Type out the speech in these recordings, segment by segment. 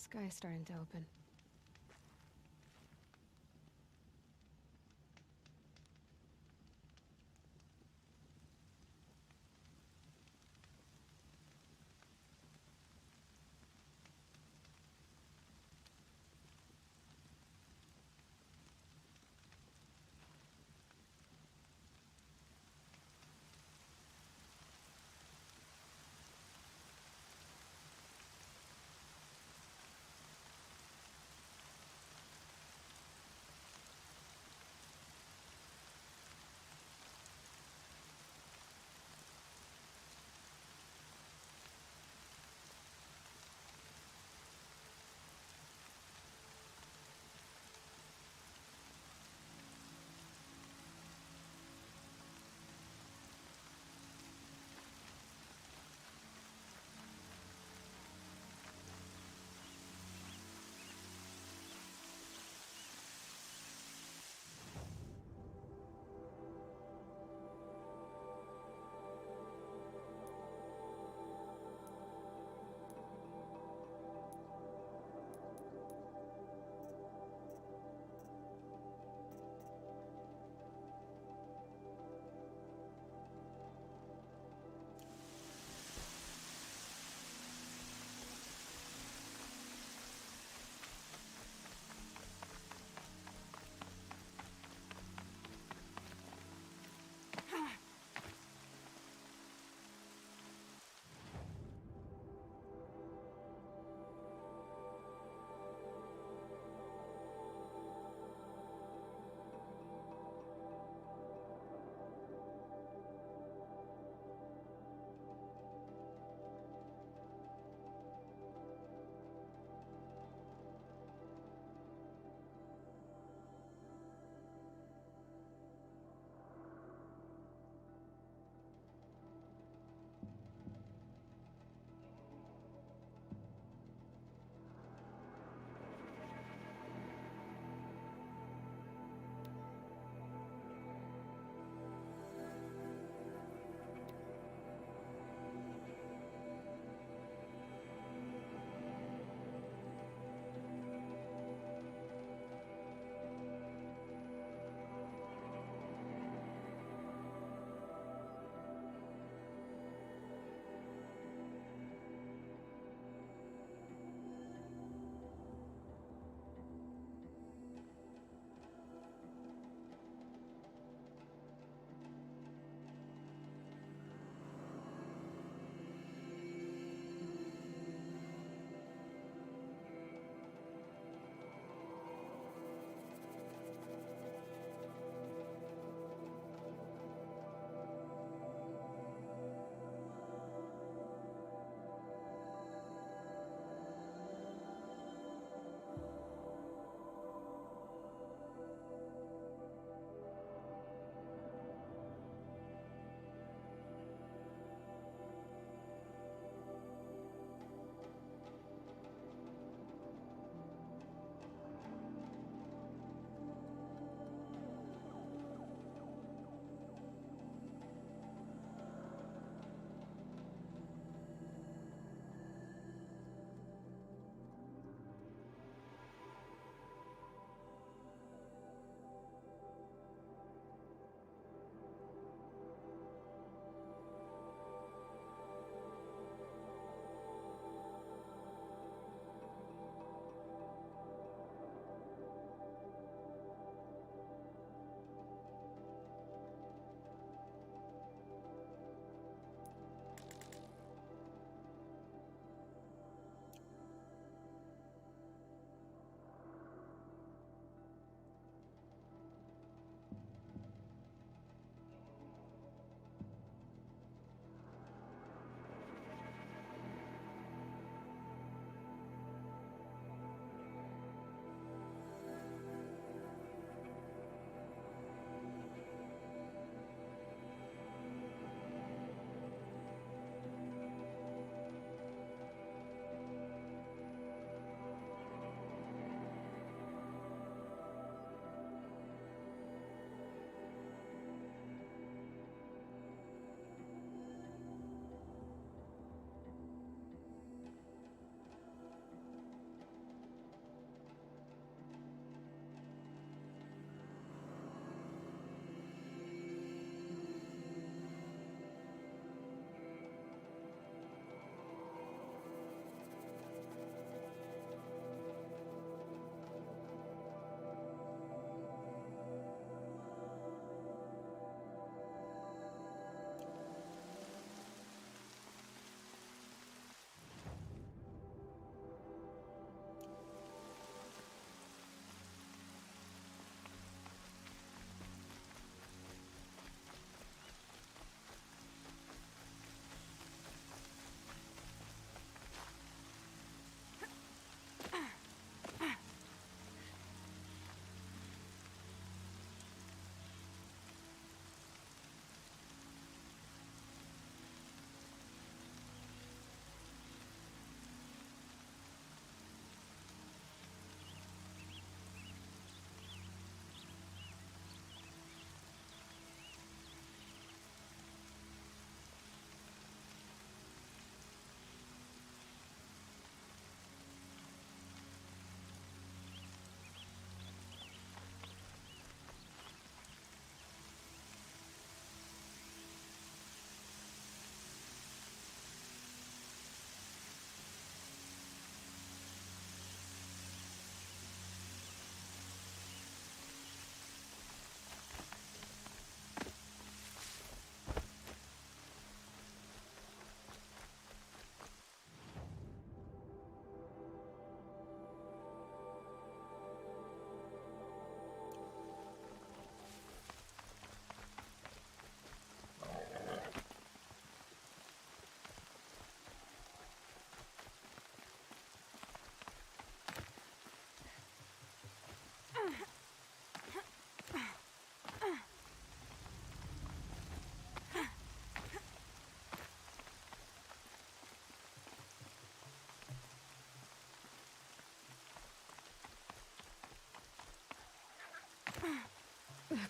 Sky's starting to open.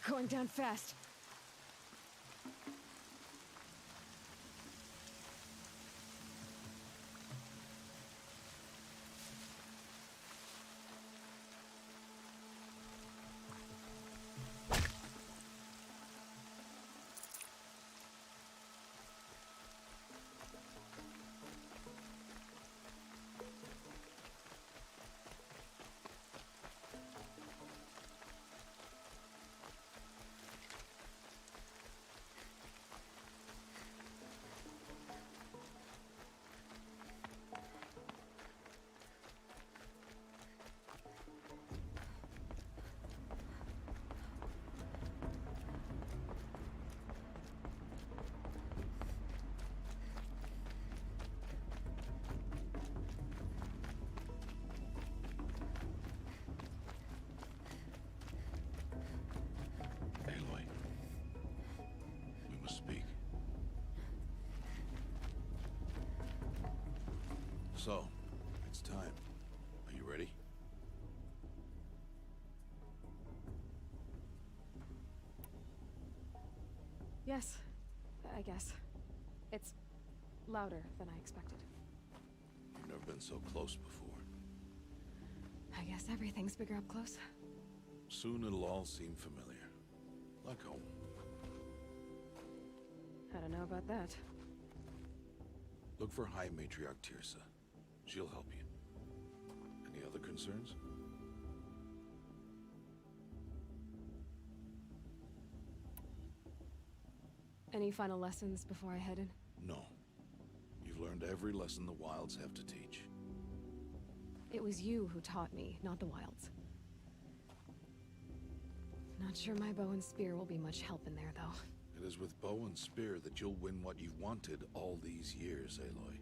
Going down fast. Aloy, we must speak. So, it's time. Are you ready? Yes, I guess. It's louder than I expected. You've never been so close before. I guess everything's bigger up close. Soon it'll all seem familiar. Like home. I don't know about that. Look for High Matriarch Tirsa. She'll help you. Any other concerns? Any final lessons before I head in? No. You've learned every lesson the Wilds have to teach. It was you who taught me, not the Wilds. Not sure my bow and spear will be much help in there, though. It is with bow and spear that you'll win what you've wanted all these years, Aloy.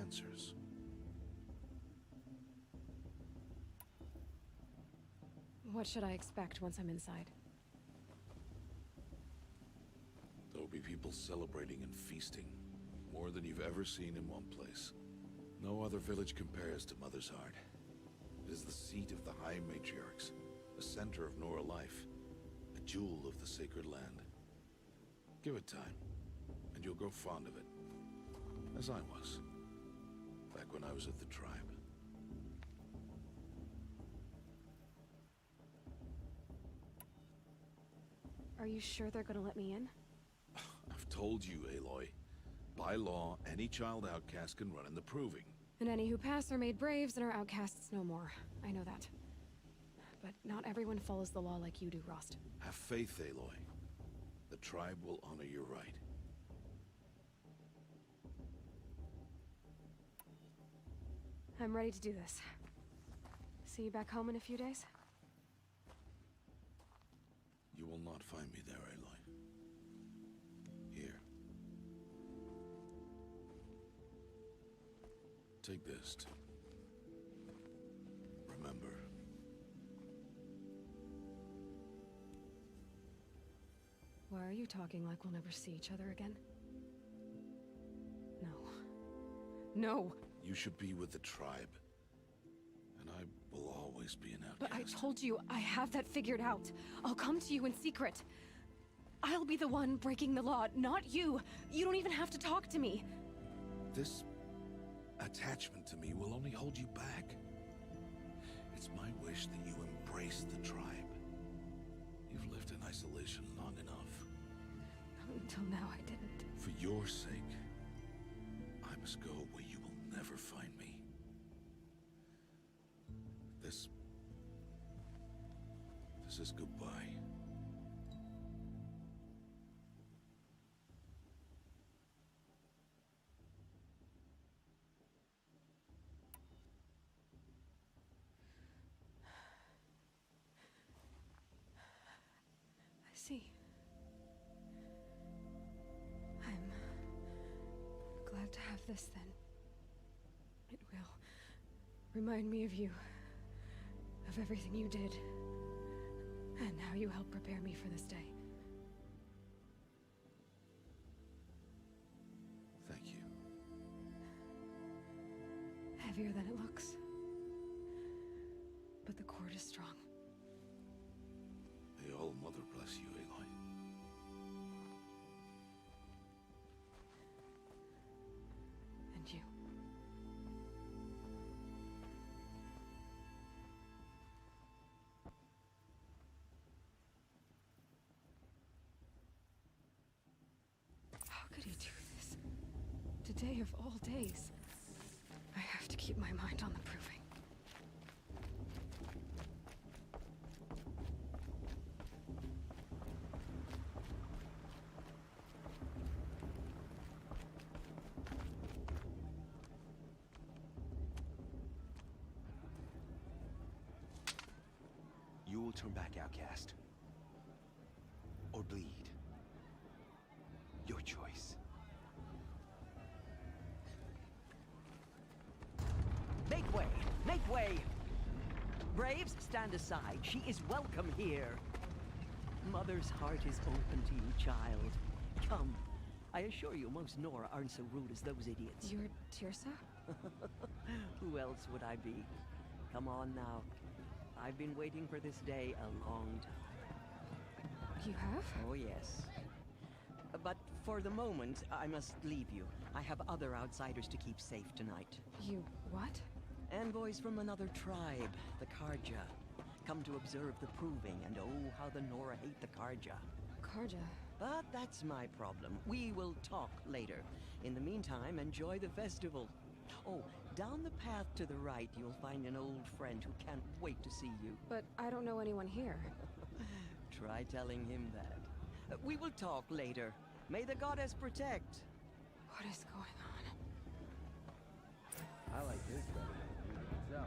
Answers. What should I expect once I'm inside? There'll be people celebrating and feasting. More than you've ever seen in one place. No other village compares to Mother's Heart. It is the seat of the High Matriarchs, the center of Nora life, a jewel of the sacred land. Give it time, and you'll grow fond of it. As I was, back when I was at the tribe. Are you sure they're gonna let me in? I've told you, Aloy. By law, any child outcast can run in the proving. And any who pass are made braves and are outcasts no more. I know that. But not everyone follows the law like you do, Rost. Have faith, Aloy. The tribe will honor your right. I'm ready to do this. See you back home in a few days? You will not find me there, Aloy. Here. Take this to remember. Why are you talking like we'll never see each other again? No. No! You should be with the tribe. And I will always be an outcast. But I told you, I have that figured out. I'll come to you in secret. I'll be the one breaking the law, not you. You don't even have to talk to me. This attachment to me will only hold you back. It's my wish that you embrace the tribe. You've lived in isolation long enough. Until now, I didn't. For your sake, I must go where you will never find me. This is goodbye. I see. I'm glad to have this then. It will remind me of you, of everything you did, and how you helped prepare me for this day. Thank you. Heavier than it looks. But the cord is strong. The All of all days. I have to keep my mind on the proving. You will turn back, outcast. Or bleed. Your choice. Make way! Make way! Braves, stand aside. She is welcome here. Mother's heart is open to you, child. Come. I assure you, most Nora aren't so rude as those idiots. You're Tirsa? Who else would I be? Come on now. I've been waiting for this day a long time. You have? Oh, yes. But for the moment, I must leave you. I have other outsiders to keep safe tonight. You what? Envoys from another tribe, the Karja. Come to observe the proving, and oh, how the Nora hate the Karja. Karja? But that's my problem. We will talk later. In the meantime, enjoy the festival. Oh, down the path to the right, you'll find an old friend who can't wait to see you. But I don't know anyone here. Try telling him that. We will talk later. May the goddess protect. What is going on? I like this better than the music itself.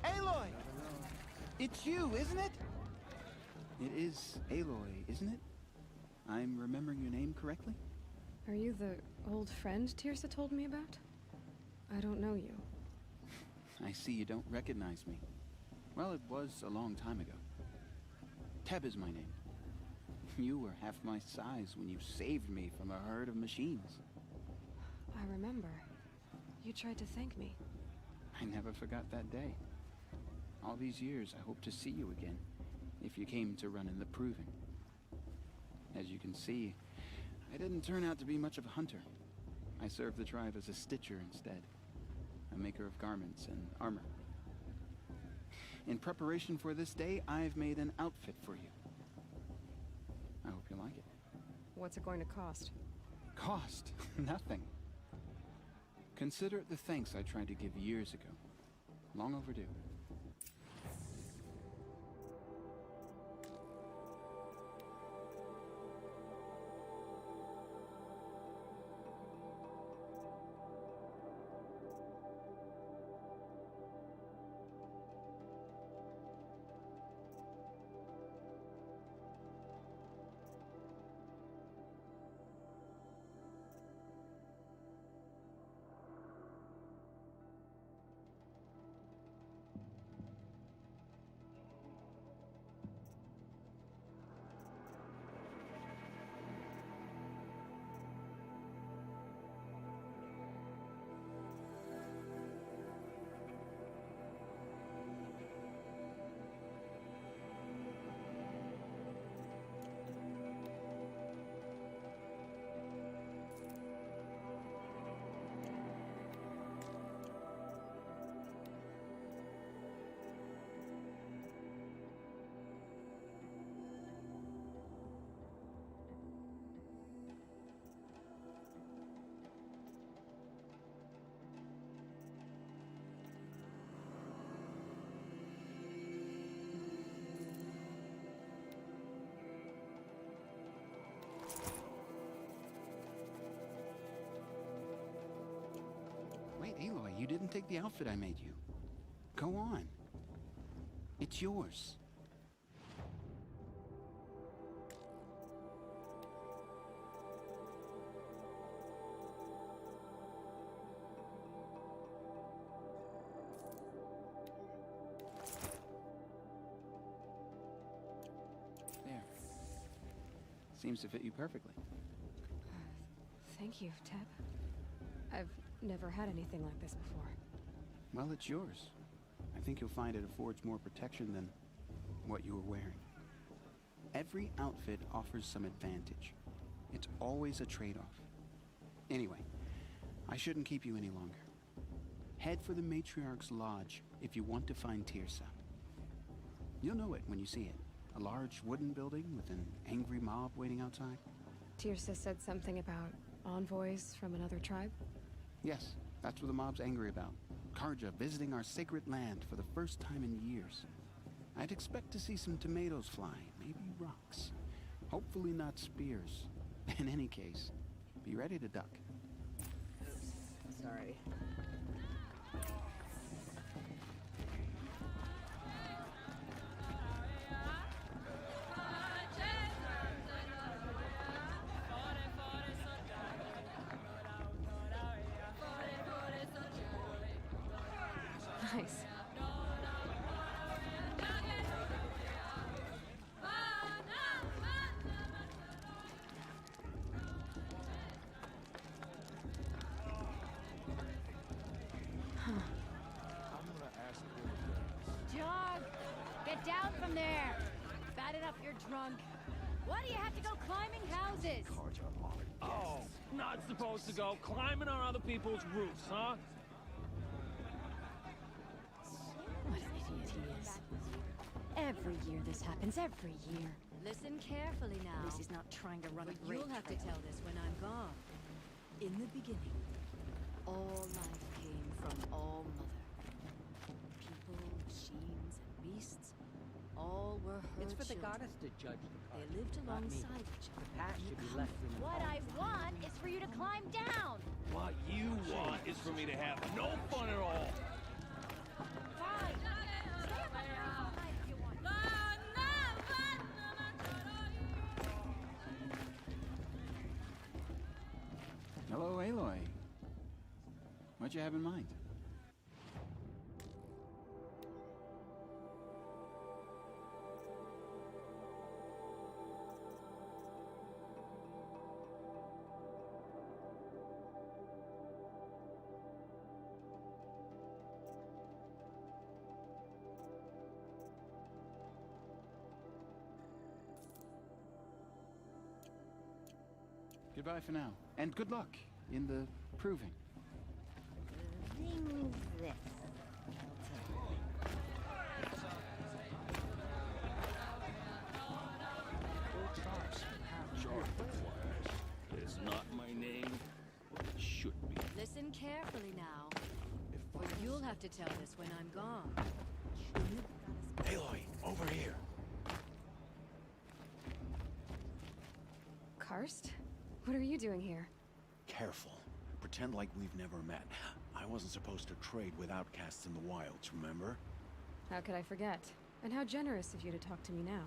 Aloy! It's you, isn't it? It is Aloy, isn't it? I'm remembering your name correctly? Are you the old friend Tirsa told me about? I don't know you. I see you don't recognize me. Well, it was a long time ago. Teb is my name. You were half my size when you saved me from a herd of machines. I remember. You tried to thank me. I never forgot that day. All these years, I hope to see you again, if you came to run in the proving. As you can see, I didn't turn out to be much of a hunter. I served the tribe as a stitcher instead, a maker of garments and armor. In preparation for this day, I've made an outfit for you. I hope you like it. What's it going to cost? Cost? Nothing. Consider it the thanks I tried to give years ago. Long overdue. Wait, Aloy, you didn't take the outfit I made you. Go on. It's yours. There. Seems to fit you perfectly. Thank you, Teb. I've never had anything like this before. Well, it's yours. I think you'll find it affords more protection than what you were wearing. Every outfit offers some advantage. It's always a trade-off. Anyway, I shouldn't keep you any longer. Head for the Matriarch's Lodge if you want to find Tirsa. You'll know it when you see it. A large wooden building with an angry mob waiting outside. Tirsa said something about envoys from another tribe? Yes, that's what the mob's angry about. Karja visiting our sacred land for the first time in years. I'd expect to see some tomatoes fly, maybe rocks. Hopefully not spears. In any case, be ready to duck. Sorry. Nice. Jog! Get down from there! Bad enough you're drunk. Why do you have to go climbing houses? Oh, not supposed to go climbing on other people's roofs, huh? What an idiot he is. Every year this happens, every year. Listen carefully now. This is not trying to run a But great you'll have to trail. tell this when I'm gone. In the beginning, all life came from All Mother. People, machines, and beasts, all were her It's for the children. goddess to judge the They Karja, lived not me. alongside each The other. past should be left in the What I past. want is for you to climb down! What you want is for me to have no fun at all. Fine! Stay up on your own all night if you want. Hello, Aloy. What you have in mind? Goodbye for now, and good luck in the proving. Thing's this. It's not my name, but it should be. Listen carefully now, or you'll have to tell this when I'm gone. Aloy, over here. Karst? What are you doing here? Careful. Pretend like we've never met. I wasn't supposed to trade with outcasts in the wilds, remember? How could I forget? And how generous of you to talk to me now.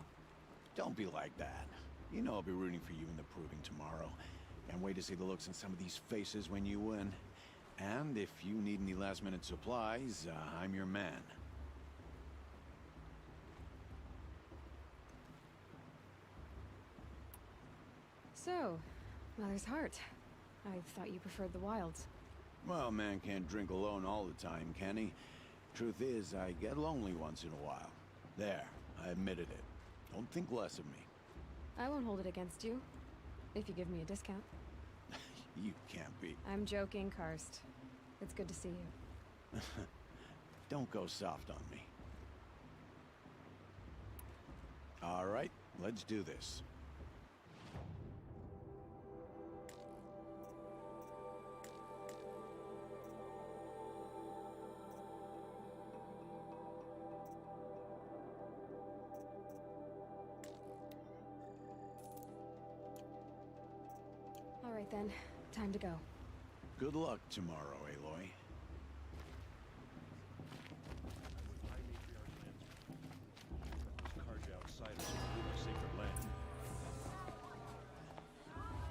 Don't be like that. You know I'll be rooting for you in the proving tomorrow. Can't wait to see the looks on some of these faces when you win. And if you need any last-minute supplies, I'm your man. So, Mother's Heart. I thought you preferred the wilds. Well, man can't drink alone all the time, can he? Truth is, I get lonely once in a while. There, I admitted it. Don't think less of me. I won't hold it against you. If you give me a discount. You can't be. I'm joking, Karst. It's good to see you. Don't go soft on me. All right, let's do this. All right then, time to go. Good luck tomorrow, Aloy.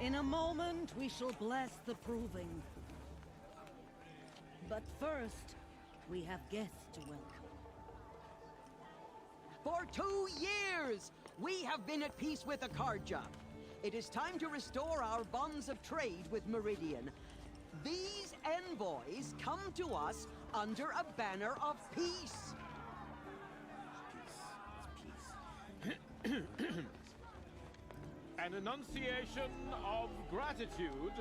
In a moment, we shall bless the proving. But first, we have guests to welcome. For 2 years, we have been at peace with the Karja. It is time to restore our bonds of trade with Meridian. These envoys come to us under a banner of peace. An enunciation of gratitude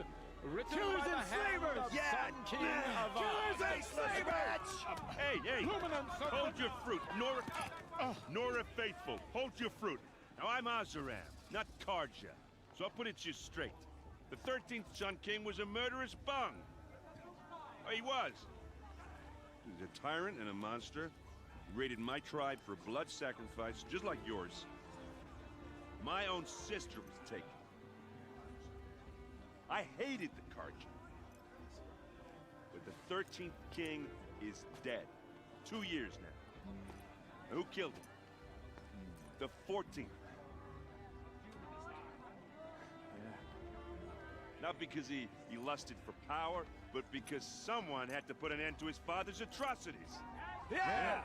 written Killers by the and hand slavers! of Yeah! Sun King of Killers and slavers! Hey! Luminance of Hold your fruit, Nora. Nora Faithful, hold your fruit. Now I'm Azaram, not Karja, so I'll put it to you straight. The 13th Sun King was a murderous bung. Oh, he was. He was a tyrant and a monster. He raided my tribe for blood sacrifice, just like yours. My own sister was taken. I hated the Karja. But the 13th king is dead. 2 years now. And who killed him? The 14th. Not because he lusted for power, but because someone had to put an end to his father's atrocities. Yeah!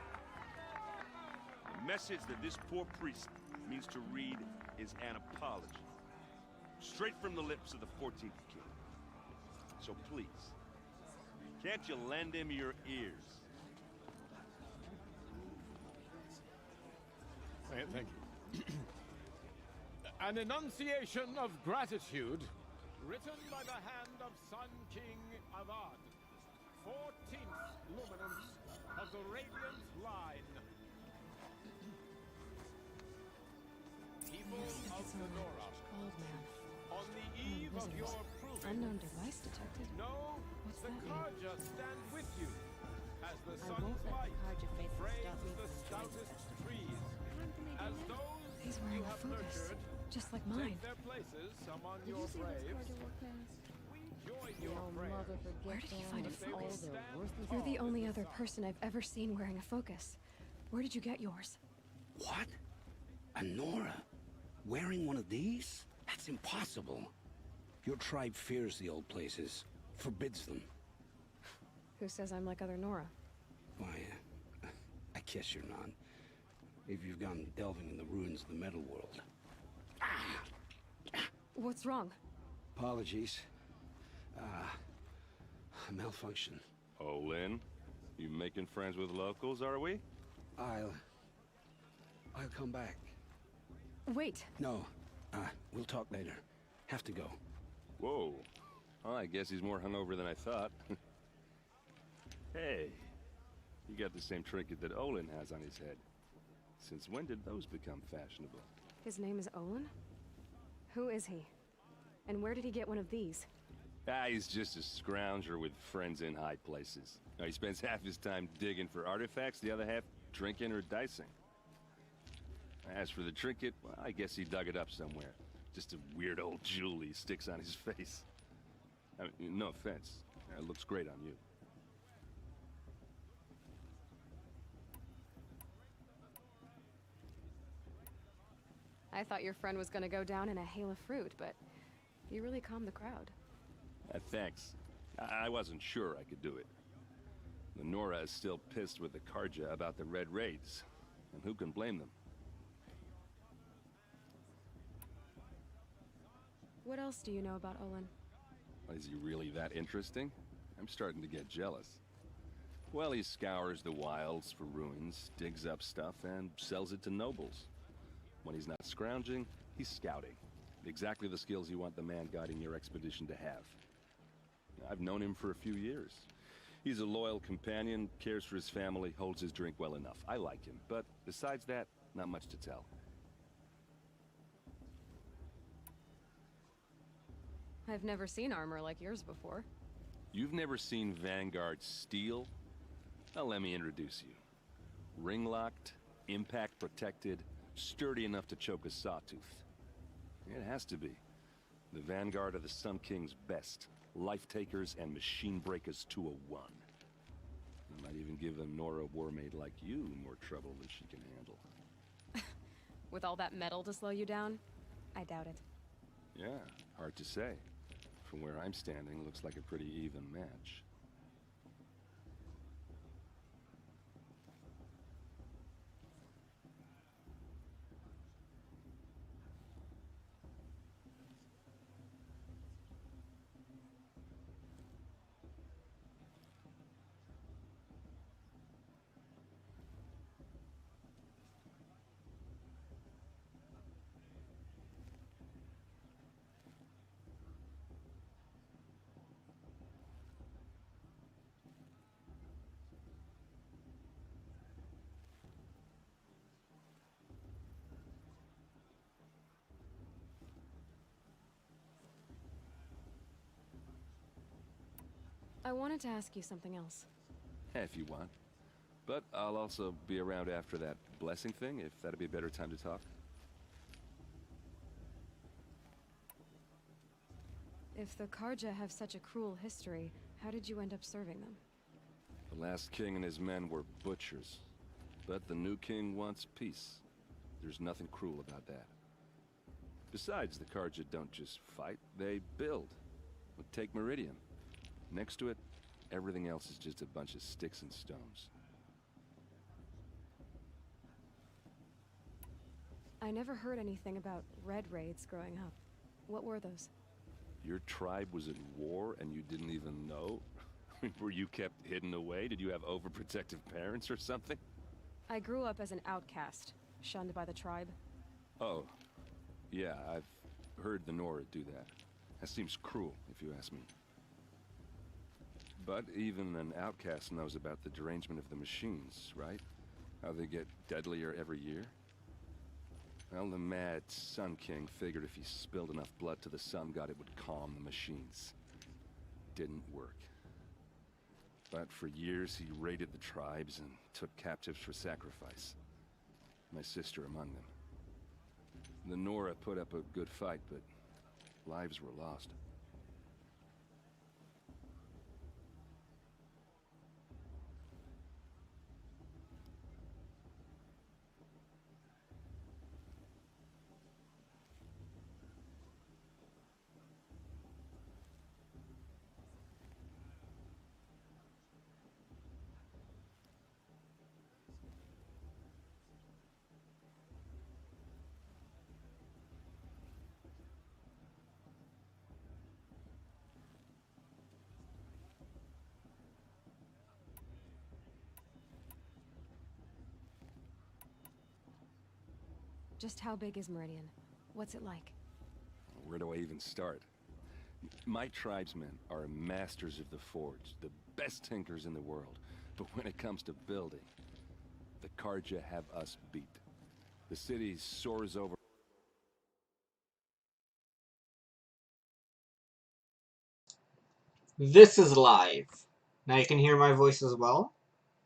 The message that this poor priest means to read is an apology. Straight from the lips of the 14th king. So please, can't you lend him your ears? Thank you. An enunciation of gratitude written by the hand of Sun King Avad, 14th luminance of the Radiant Line. People of the Nora, Old man. on the eve of your proving, Unknown device detected. know What's the that mean? Karja stand with you, as the I sun's won't let light the Karja faithful frames stop me the from joining the stoutest festival. trees, as those He's you wearing a have focus, nurtured just like mine. take their places among Did your you see those braves. Karja work pants? We join The your old prayers. mother forget Where did he them find a and all focus? their worthless You're the Oh, only it's other a person I've ever seen wearing a focus. Where did you get yours? What? A Nora? Wearing one of these? That's impossible. Your tribe fears the old places, forbids them. Who says I'm like other Nora? Why, I guess you're not. If you've gone delving in the ruins of the metal world. What's wrong? Apologies. A malfunction. Oh, Lynn, you making friends with locals, are we? I'll come back. Wait. No, we'll talk later. Have to go. Whoa. Well, I guess he's more hungover than I thought. Hey, you got the same trinket that Olin has on his head. Since when did those become fashionable? His name is Olin? Who is he? And where did he get one of these? He's just a scrounger with friends in high places. He spends half his time digging for artifacts, the other half drinking or dicing. As for the trinket, well, I guess he dug it up somewhere. Just a weird old jewel he sticks on his face. I mean, no offense. It looks great on you. I thought your friend was gonna go down in a hail of fruit, but you really calmed the crowd. Thanks. I wasn't sure I could do it. The Nora is still pissed with the Karja about the Red Raids, and who can blame them? What else do you know about Olin? Is he really that interesting? I'm starting to get jealous. Well, he scours the wilds for ruins, digs up stuff, and sells it to nobles. When he's not scrounging, he's scouting. Exactly the skills you want the man guiding your expedition to have. I've known him for a few years. He's a loyal companion, cares for his family, holds his drink well enough. I like him, but besides that, not much to tell. I've never seen armor like yours before. You've never seen Vanguard steel? Well, let me introduce you. Ring-locked, impact-protected, sturdy enough to choke a sawtooth. It has to be. The Vanguard of the Sun King's best. Life-takers and machine-breakers to a one. You might even give a Nora warmaid like you more trouble than she can handle. With all that metal to slow you down? I doubt it. Yeah, hard to say. From where I'm standing, looks like a pretty even match. I wanted to ask you something else. If you want. But I'll also be around after that blessing thing, if that'd be a better time to talk. If the Karja have such a cruel history, how did you end up serving them? The last king and his men were butchers. But the new king wants peace. There's nothing cruel about that. Besides, the Karja don't just fight, they build. Well, take Meridian. Next to it, everything else is just a bunch of sticks and stones. I never heard anything about red raids growing up. What were those? Your tribe was at war and you didn't even know? Were you kept hidden away? Did you have overprotective parents or something? I grew up as an outcast, shunned by the tribe. Oh, yeah, I've heard the Nora do that. That seems cruel, if you ask me. But even an outcast knows about the derangement of the machines, right? How they get deadlier every year? Well, the mad Sun King figured if he spilled enough blood to the Sun God, it would calm the machines. Didn't work. But for years, he raided the tribes and took captives for sacrifice. My sister among them. The Nora put up a good fight, but lives were lost. Just how big is Meridian? What's it like? Where do I even start? My tribesmen are masters of the forge, the best tinkers in the world. But when it comes to building, the Karja have us beat. The city soars over. This is live. Now you can hear my voice as well.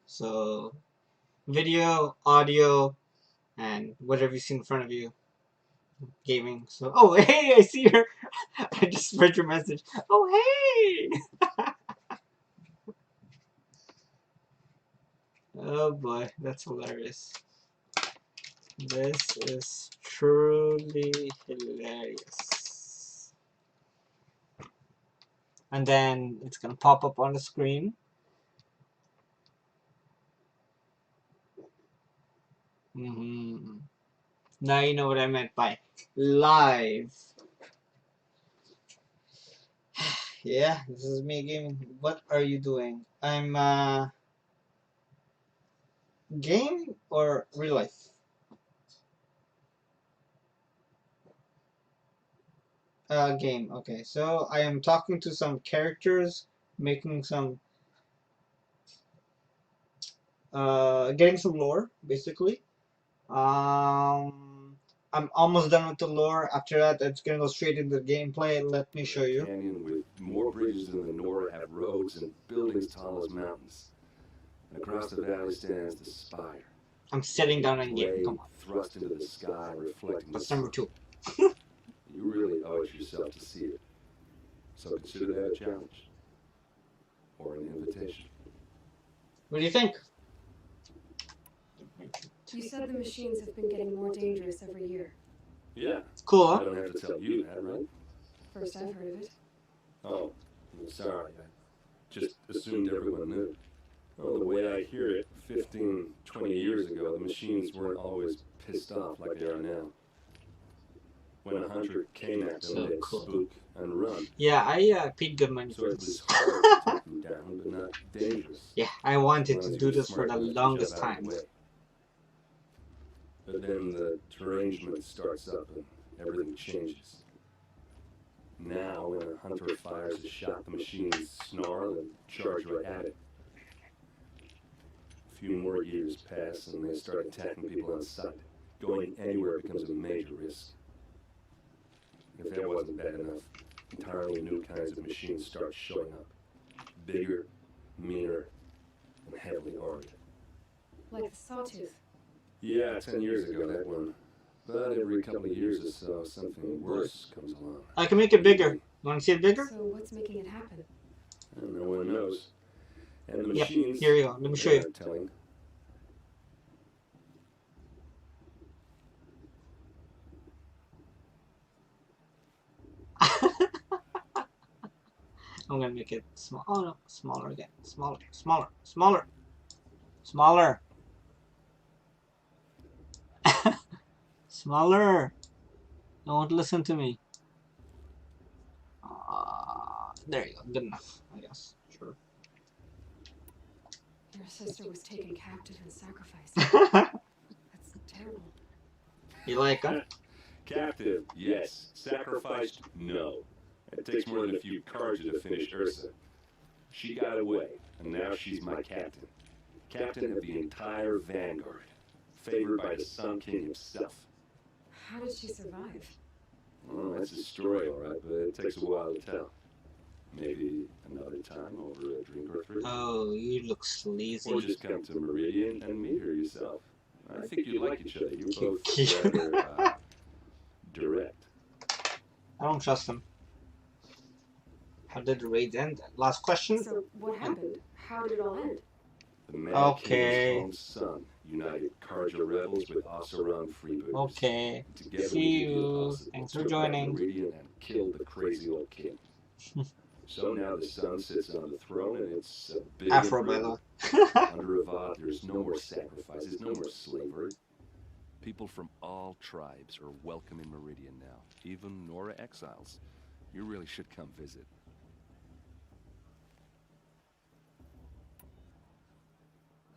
So, video, audio, and whatever you see in front of you. Gaming. So, oh, hey, I see your. I just read your message. Oh, hey! Oh boy, that's hilarious. This is truly hilarious. And then it's gonna pop up on the screen. Now you know what I meant by live. Yeah, this is me gaming. What are you doing? I'm game or real life? Game. Okay, so I am talking to some characters, making some getting some lore, basically. I'm almost done with the lore. After that, it's gonna go straight into the gameplay. Let me show you. Canyon with more bridges than the Nora have roads and buildings tall as mountains. And across the valley stands the spire. I'm sitting down and game. Come on. Thrust into the sky, reflecting. That's number 2. You really owe it yourself to see it. So consider that a challenge. Or an invitation. What do you think? You said the machines have been getting more dangerous every year. Yeah. Cool, huh? I don't have to tell you that, right? First I've heard of it. Oh, I'm sorry. I just assumed everyone knew. Well, the way I hear it, 15, 20 years ago, the machines weren't always pissed off like they are now. When a hunter came at them, they'd spook and run. Yeah, I paid good money for this. So it was hard to take them down, but not dangerous. Yeah, I wanted to do this for the longest time. But then the derangement starts up and everything changes. Now, when a hunter fires a shot, the machines snarl and charge right at it. A few more years pass and they start attacking people on sight. Going anywhere becomes a major risk. If that wasn't bad enough, entirely new kinds of machines start showing up. Bigger, meaner, and heavily armed. Like the Sawtooth. Yeah, 10 years ago, that one. But every couple of years or so, something worse comes along. I can make it bigger. You want to see it bigger? So what's making it happen? And no one knows. And the Yep, machines... here we go. Let me show you. aren't telling. I'm gonna make it small. Oh no, smaller again. Smaller, smaller, smaller, smaller, smaller. Don't listen to me. There you go. Good enough, I guess. Sure. Your sister was taken captive and sacrificed. That's terrible. You like it? Captive, yes. Sacrificed, no. It takes more than a few Carja to finish Ursa. She got away, and now she's my captain. Captain of the entire Vanguard. Favored by the Sun King himself. How did she survive? Well, that's a story, all right, but it takes a while to tell. Maybe another time over a drink or three. Oh, you look sleazy. Or just come to Meridian and meet her yourself. I think you like each other. You're both rather, direct. I don't trust him. How did the raid end? Last question? So what happened? How did it all end? The Mad Okay. King's own son united Carja rebels with Oseram freebooters. Okay. Together See we could do you. impossible. Thanks for Took back joining. Meridian and killed the crazy old king. So now the sun sits on the throne and it's a big Afro, by the way. Under Avad, there's no more sacrifices, no more slavery. People from all tribes are welcome in Meridian now, even Nora exiles. You really should come visit.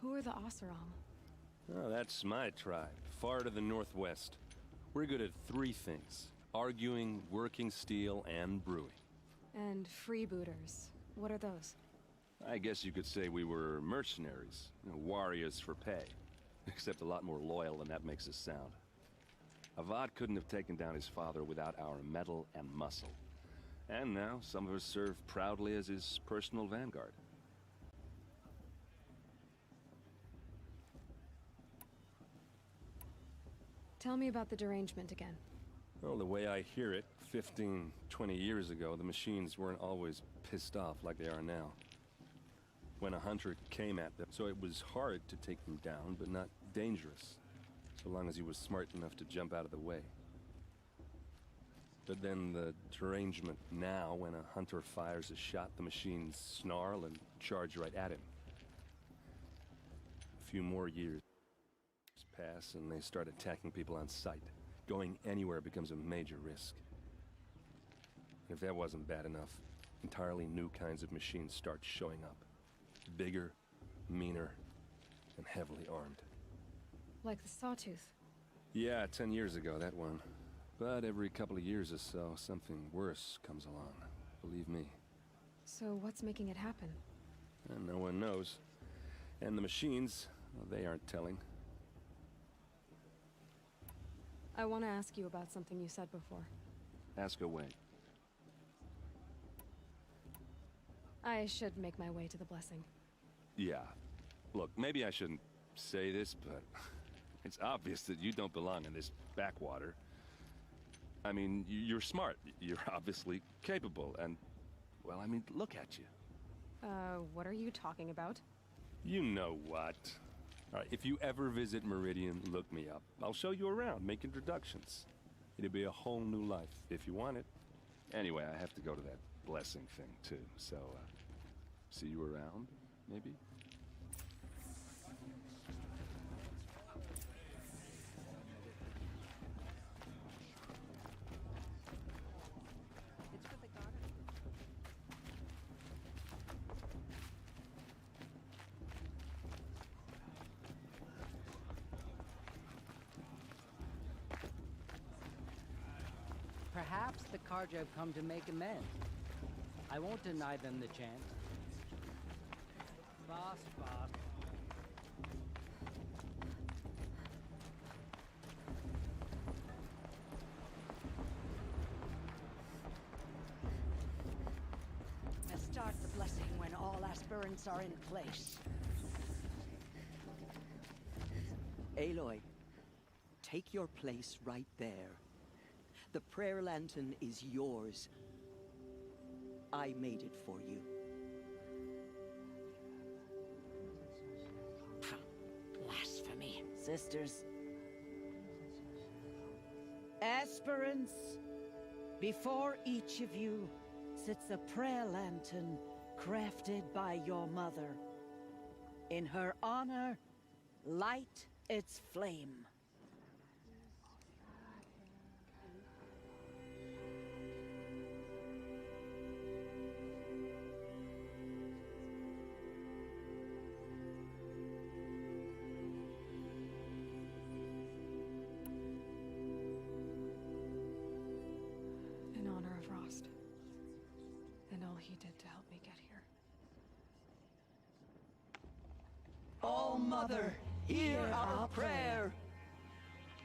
Who are the Oseram? Oh, that's my tribe, far to the northwest. We're good at three things: arguing, working steel, and brewing. And freebooters. What are those? I guess you could say we were mercenaries, warriors for pay. Except a lot more loyal than that makes us sound. Avad couldn't have taken down his father without our metal and muscle. And now, some of us serve proudly as his personal vanguard. Tell me about the derangement again. Well, the way I hear it, 15, 20 years ago, the machines weren't always pissed off like they are now. When a hunter came at them, so it was hard to take them down, but not dangerous, so long as he was smart enough to jump out of the way. But then the derangement now, when a hunter fires a shot, the machines snarl and charge right at him. A few more years pass and they start attacking people on sight. Going anywhere becomes a major risk. And if that wasn't bad enough, entirely new kinds of machines start showing up. Bigger, meaner, and heavily armed. Like the Sawtooth. Yeah, 10 years ago, that one. But every couple of years or so, something worse comes along. Believe me. So what's making it happen? And no one knows. And the machines, well, they aren't telling. I want to ask you about something you said before. Ask away. I should make my way to the blessing. Yeah. Look, maybe I shouldn't say this, but it's obvious that you don't belong in this backwater. I mean, you're smart. You're obviously capable, and, well, I mean, look at you. What are you talking about? You know what. All right, if you ever visit Meridian, look me up. I'll show you around, make introductions. It'll be a whole new life, if you want it. Anyway, I have to go to that blessing thing, too, so, see you around, maybe? Perhaps the Carja have come to make amends. I won't deny them the chance. Fast, fast. Now start the blessing when all aspirants are in place. Aloy, take your place right there. The prayer lantern is yours. I made it for you. Blasphemy. Sisters. Aspirants, before each of you sits a prayer lantern crafted by your mother. In her honor, light its flame. In honor of Rost. And all he did to help me get here. O Mother, hear our prayer.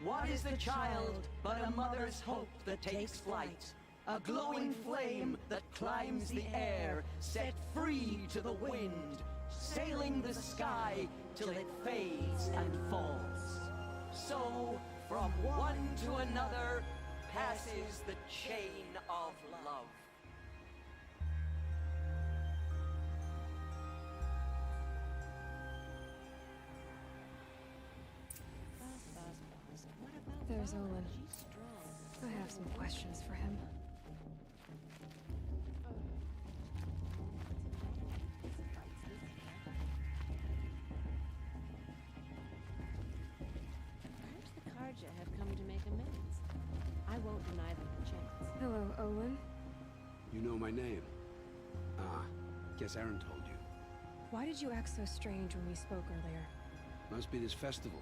What is the child but a mother's hope that takes flight? A glowing flame that climbs the air, set free to the wind, sailing the sky till it fades and falls. So, from one to another, passes the chain of love. There's Olin. I have some questions for him. Perhaps the Karja have come to make amends. I won't deny them the chance. Hello, Olin. You know my name? Ah, guess Aaron told you. Why did you act so strange when we spoke earlier? Must be this festival.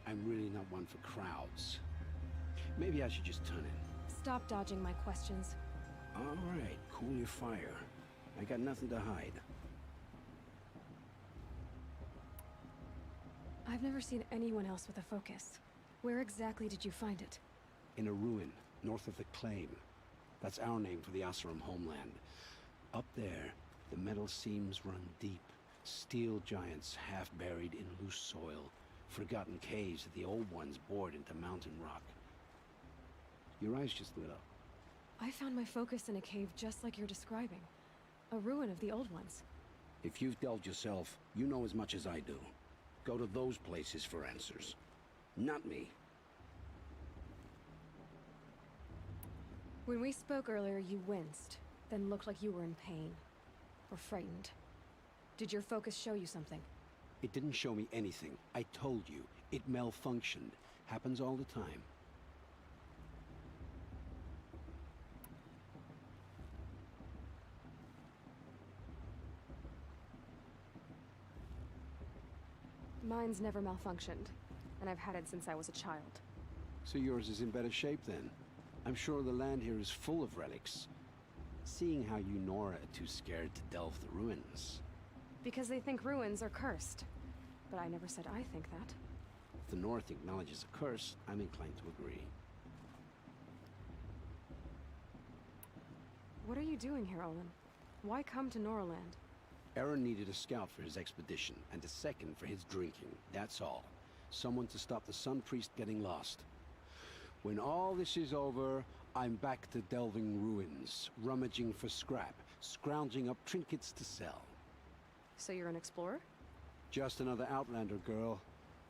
I'm really not one for crowds. Maybe I should just turn in. Stop dodging my questions. All right, cool your fire. I got nothing to hide. I've never seen anyone else with a focus. Where exactly did you find it? In a ruin, north of the Claim. That's our name for the Oseram homeland. Up there, the metal seams run deep. Steel giants half buried in loose soil. Forgotten caves that the old ones bored into mountain rock. Your eyes just lit up. I found my focus in a cave just like you're describing. A ruin of the old ones. If you've delved yourself, you know as much as I do. Go to those places for answers. Not me. When we spoke earlier, you winced, then looked like you were in pain. Or frightened. Did your focus show you something? It didn't show me anything. I told you. It malfunctioned. Happens all the time. Mine's never malfunctioned, and I've had it since I was a child. So yours is in better shape then. I'm sure the land here is full of relics. Seeing how you Nora are too scared to delve the ruins. Because they think ruins are cursed. But I never said I think that. If the North acknowledges a curse, I'm inclined to agree. What are you doing here, Olin? Why come to Noraland? Aaron needed a scout for his expedition, and a second for his drinking. That's all. Someone to stop the Sun Priest getting lost. When all this is over, I'm back to delving ruins, rummaging for scrap, scrounging up trinkets to sell. So you're an explorer? Just another Outlander, girl.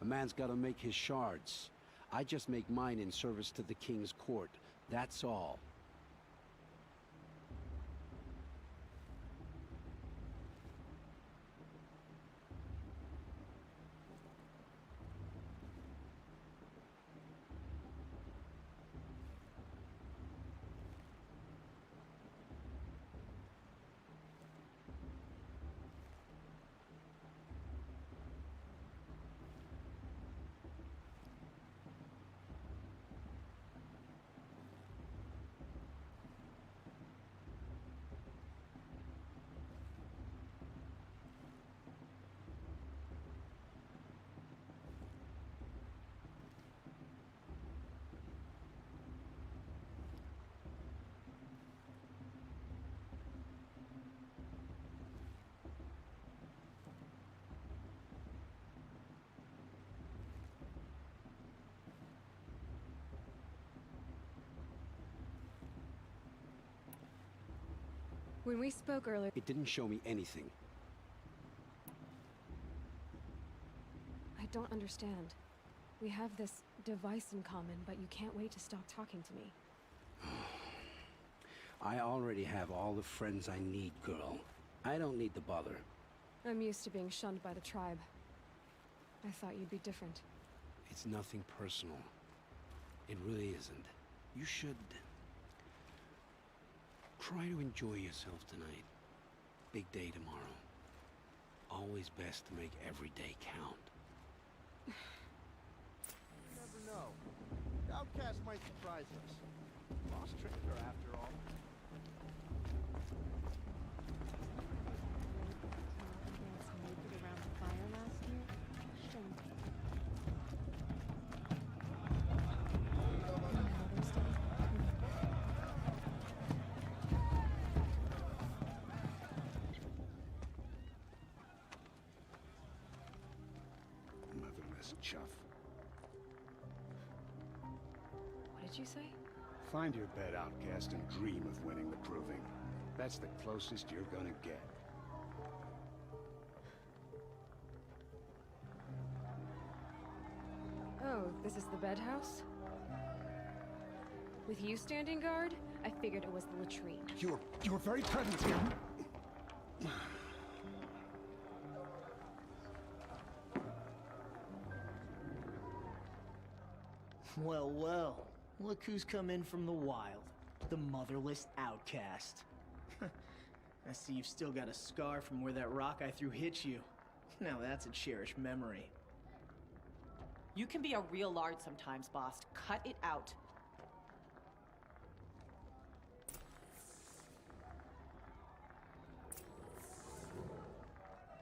A man's gotta make his shards. I just make mine in service to the King's court. That's all. When we spoke earlier... It didn't show me anything. I don't understand. We have this device in common, but you can't wait to stop talking to me. I already have all the friends I need, girl. I don't need the bother. I'm used to being shunned by the tribe. I thought you'd be different. It's nothing personal. It really isn't. You should... try to enjoy yourself tonight. Big day tomorrow. Always best to make every day count. You never know. The outcast might surprise us. Lost trainer, after all. Motherless chuff. What did you say? Find your bed, outcast, and dream of winning the proving. That's the closest you're gonna get. Oh, this is the bed house? With you standing guard, I figured it was the latrine. Your very presence here. Well, well. Look who's come in from the wild. The motherless outcast. I see you've still got a scar from where that rock I threw hit you. Now that's a cherished memory. You can be a real lard sometimes, boss. Cut it out.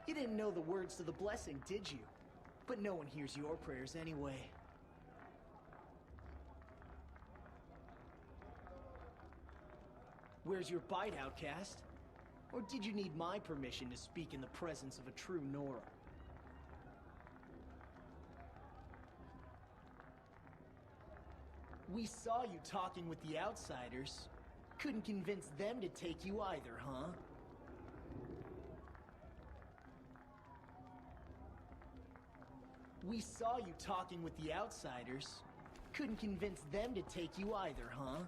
You didn't know the words to the blessing, did you? But no one hears your prayers anyway. Where's your bite, outcast? Or did you need my permission to speak in the presence of a true Nora? We saw you talking with the outsiders. Couldn't convince them to take you either, huh? We saw you talking with the outsiders. Couldn't convince them to take you either, huh?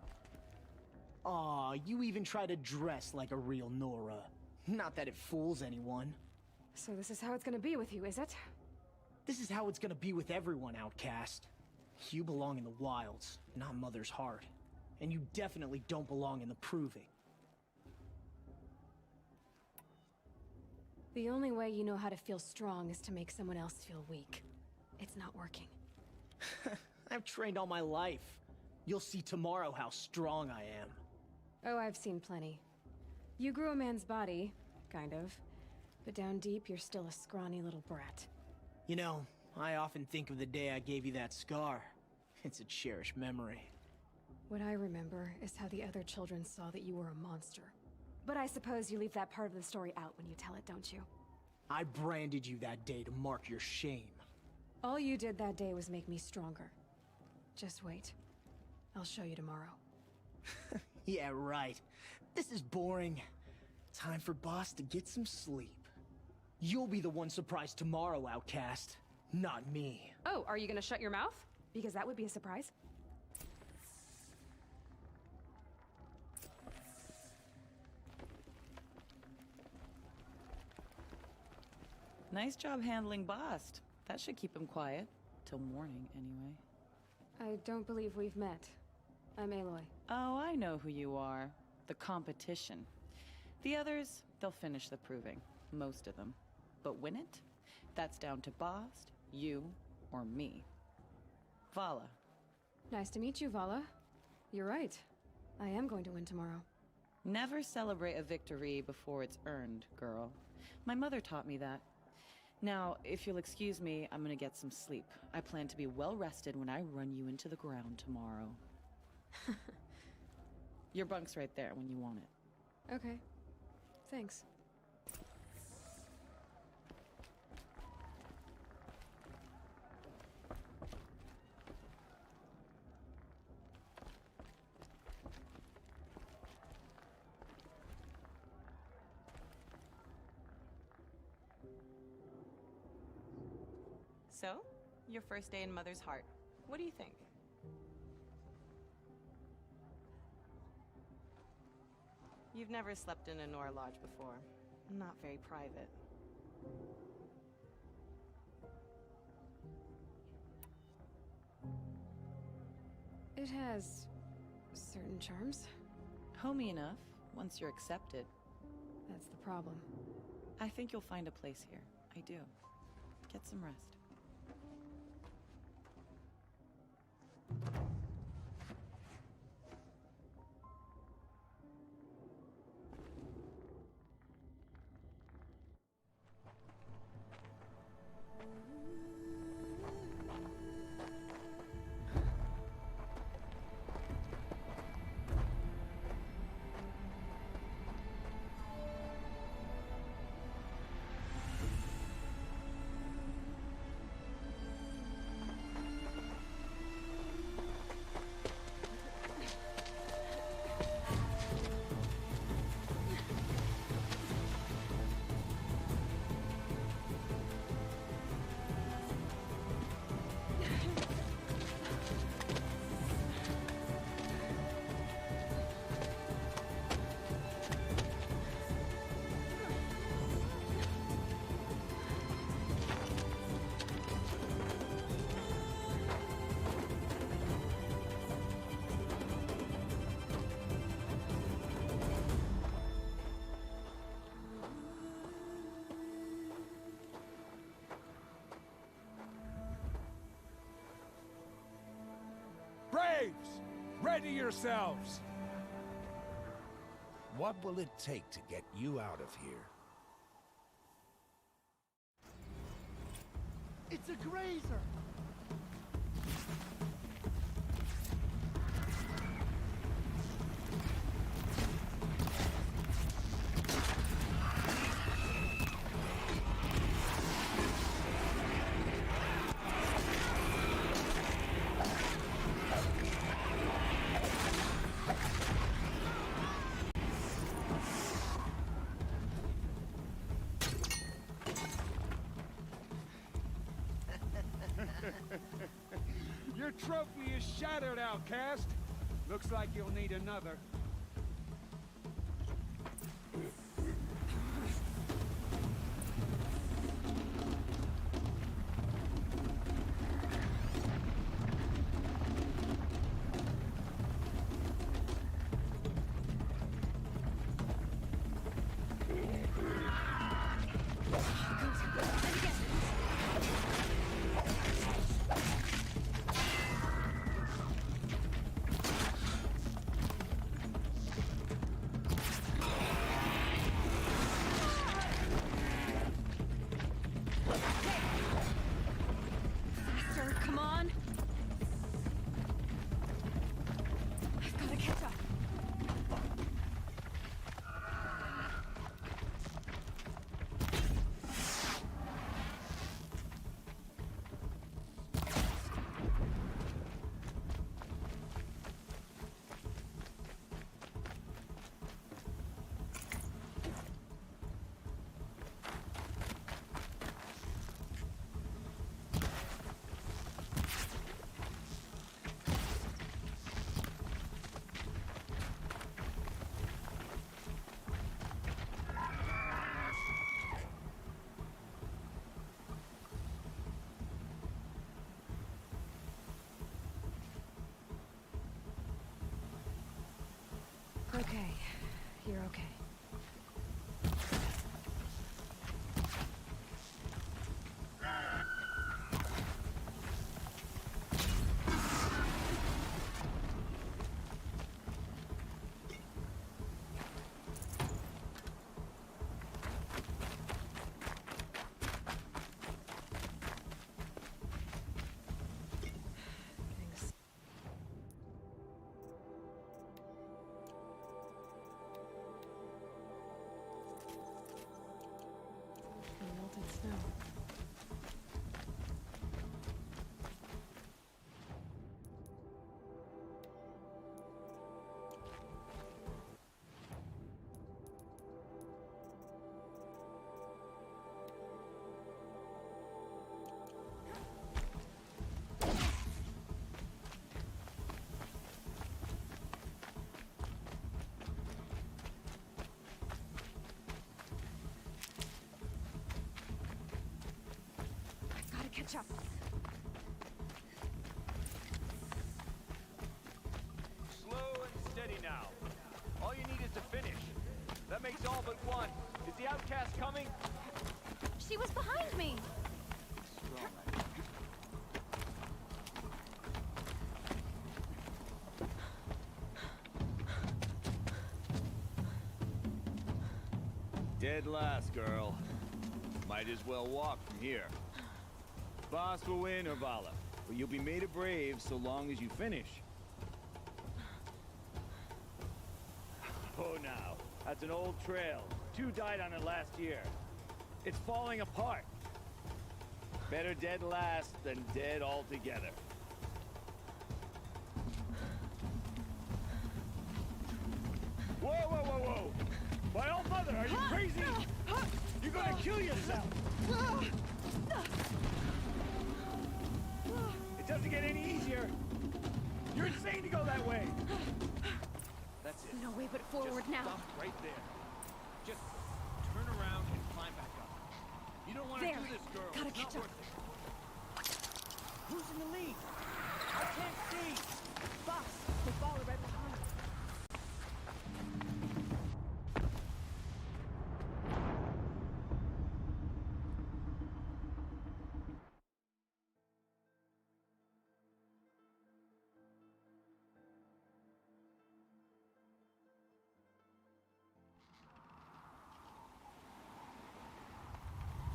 Aw, you even try to dress like a real Nora. Not that it fools anyone. So this is how it's gonna be with you, is it? This is how it's gonna be with everyone, outcast. You belong in the wilds, not Mother's Heart. And you definitely don't belong in the Proving. The only way you know how to feel strong is to make someone else feel weak. It's not working. I've trained all my life. You'll see tomorrow how strong I am. Oh, I've seen plenty. You grew a man's body, kind of. But down deep, you're still a scrawny little brat. You know, I often think of the day I gave you that scar. It's a cherished memory. What I remember is how the other children saw that you were a monster. But I suppose you leave that part of the story out when you tell it, don't you? I branded you that day to mark your shame. All you did that day was make me stronger. Just wait. I'll show you tomorrow. Yeah, right. This is boring. Time for Boss to get some sleep. You'll be the one surprised tomorrow, outcast. Not me. Oh, are you gonna shut your mouth? Because that would be a surprise. Nice job handling Bast. That should keep him quiet. Till morning, anyway. I don't believe we've met. I'm Aloy. Oh, I know who you are. The competition. The others, they'll finish the proving. Most of them. But win it? That's down to Bast, you, or me. Vala. Nice to meet you, Vala. You're right. I am going to win tomorrow. Never celebrate a victory before it's earned, girl. My mother taught me that. Now, if you'll excuse me, I'm gonna get some sleep. I plan to be well rested when I run you into the ground tomorrow. Your bunk's right there when you want it. Okay. Thanks. So, your first day in Mother's Heart. What do you think? You've never slept in a Nora lodge before. Not very private. It has certain charms. Homey enough, once you're accepted. That's the problem. I think you'll find a place here. I do. Get some rest. Braves! Ready yourselves! What will it take to get you out of here? It's a grazer! Your trophy is shattered, outcast. Looks like you'll need another. Faster, come on! I've gotta catch up. Okay, you're okay. Melted snow. catch up. Slow and steady now. All you need is to finish. That makes all but one. Is the outcast coming? She was behind me. Dead last, girl. Might as well walk from here. Boss will win, Urvala, but you'll be made a brave so long as you finish. Oh, now. That's an old trail. 2 died on it last year. It's falling apart. Better dead last than dead altogether. Whoa, whoa, whoa, whoa! My old mother, are you crazy? You're gonna kill yourself! It doesn't get any easier. You're insane to go that way. That's it. No way but forward Just now. Stop right there. Just turn around and climb back up. You don't want to There. do this, girl. Gotta It's catch not up. worth it. Who's in the lead? I can't see. Boss, they follow right behind.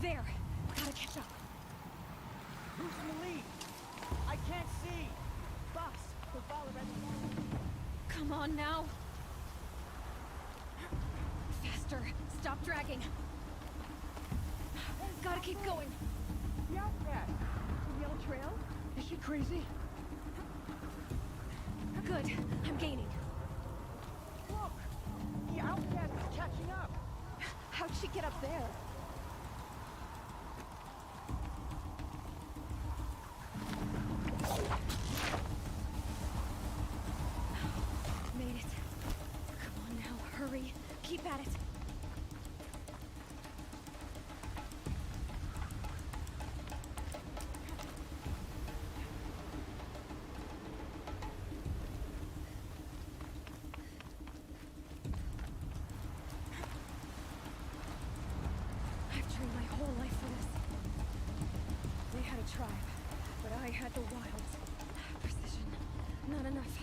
There. Gotta catch up. Who's in the lead? I can't see. Boss, they follow right behind. Come on now. Faster. Stop dragging. Gotta keep going. The outcast. The yellow trail? Is she crazy? Good. I'm gaining. Look! The outcast is catching up. How'd she get up there? Made it. Come on now, hurry. Keep at it. I've trained my whole life for this. They had a tribe, but I had the wilds. Precision. Not enough.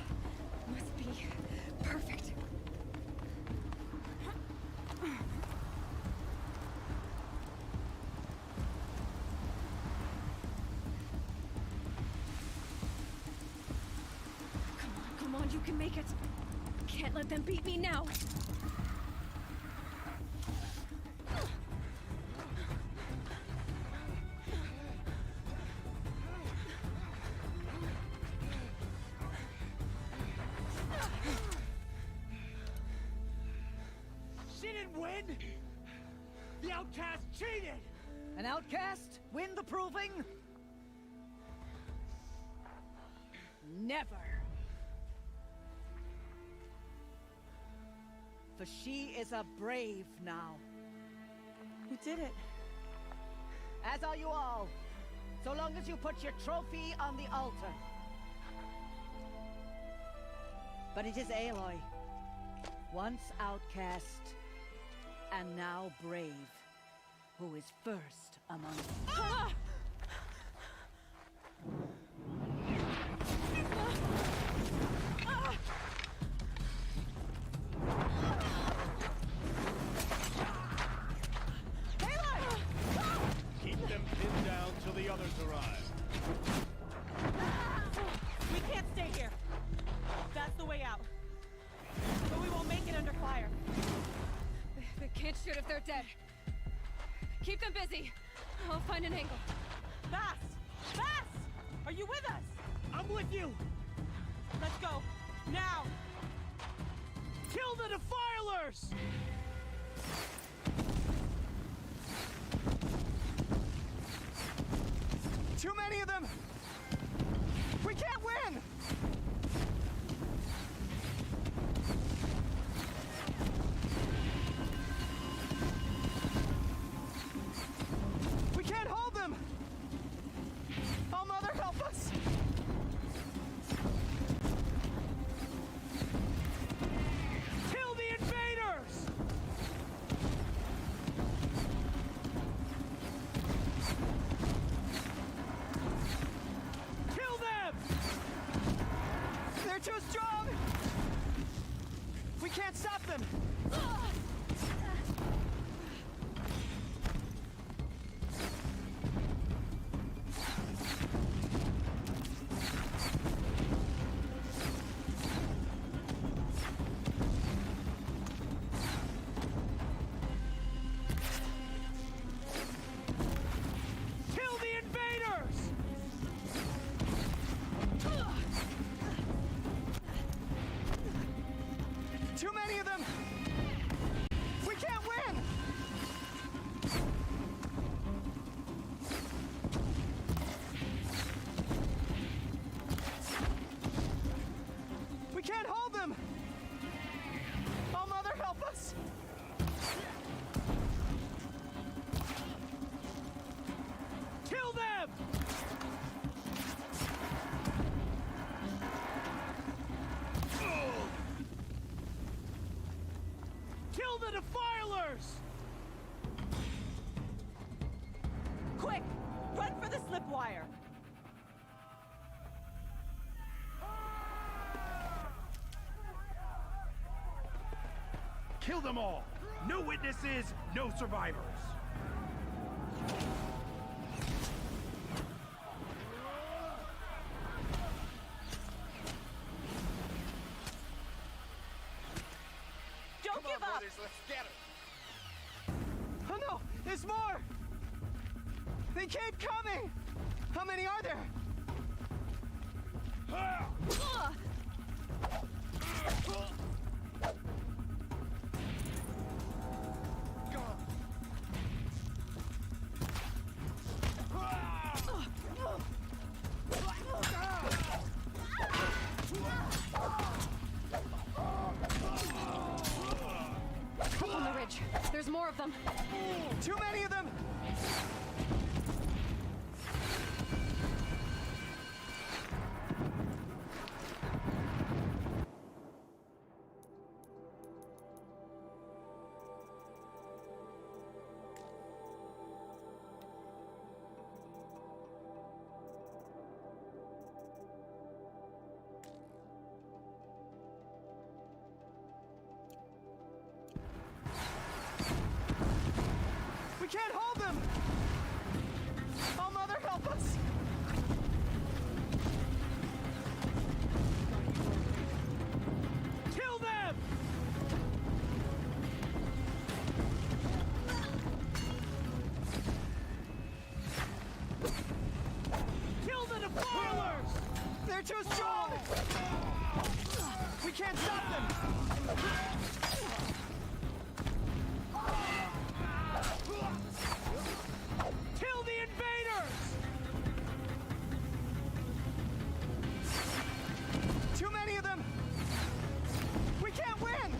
Must be perfect. Come on, you can make it. Can't let them beat me now. She didn't win! The outcast cheated! An outcast win the proving? Never! For she is a brave now. You did it. As are you all. So long as you put your trophy on the altar. But it is Aloy. Once outcast, and now brave, who is first among us. Keep them pinned down till the others arrive. We can't stay here. That's the way out. But we won't make it under fire. They can't shoot if they're dead. Keep them busy. I'll find an angle. Fast! Fast! Are you with us? I'm with you! Let's go. Now! Kill the defilers! Too many of them! We can't win! We can't hold them! spoilers! Quick! Run for the slip wire! Kill them all! No witnesses, no survivors! Don't give up! Let's get her! Oh no! There's more! They keep coming! How many are there? Up on the ridge. There's more of them. Too many of them! We can't hold them! Oh, Mother, help us! Kill them! Kill the defilers! They're too strong! We can't stop them! Kill the invaders! Too many of them! We can't win!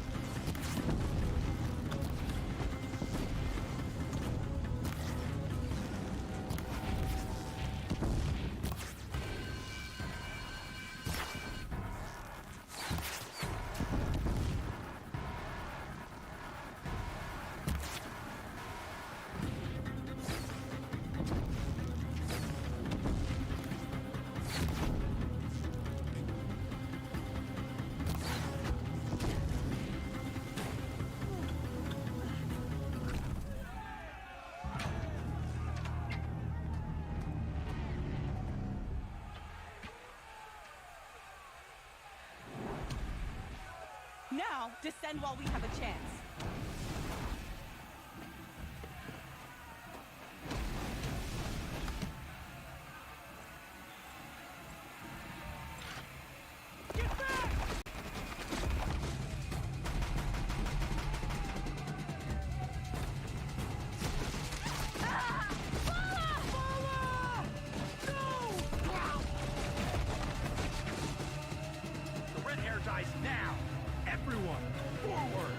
Now, descend while we have a chance. Get back! The red hair dies now! Everyone, forward!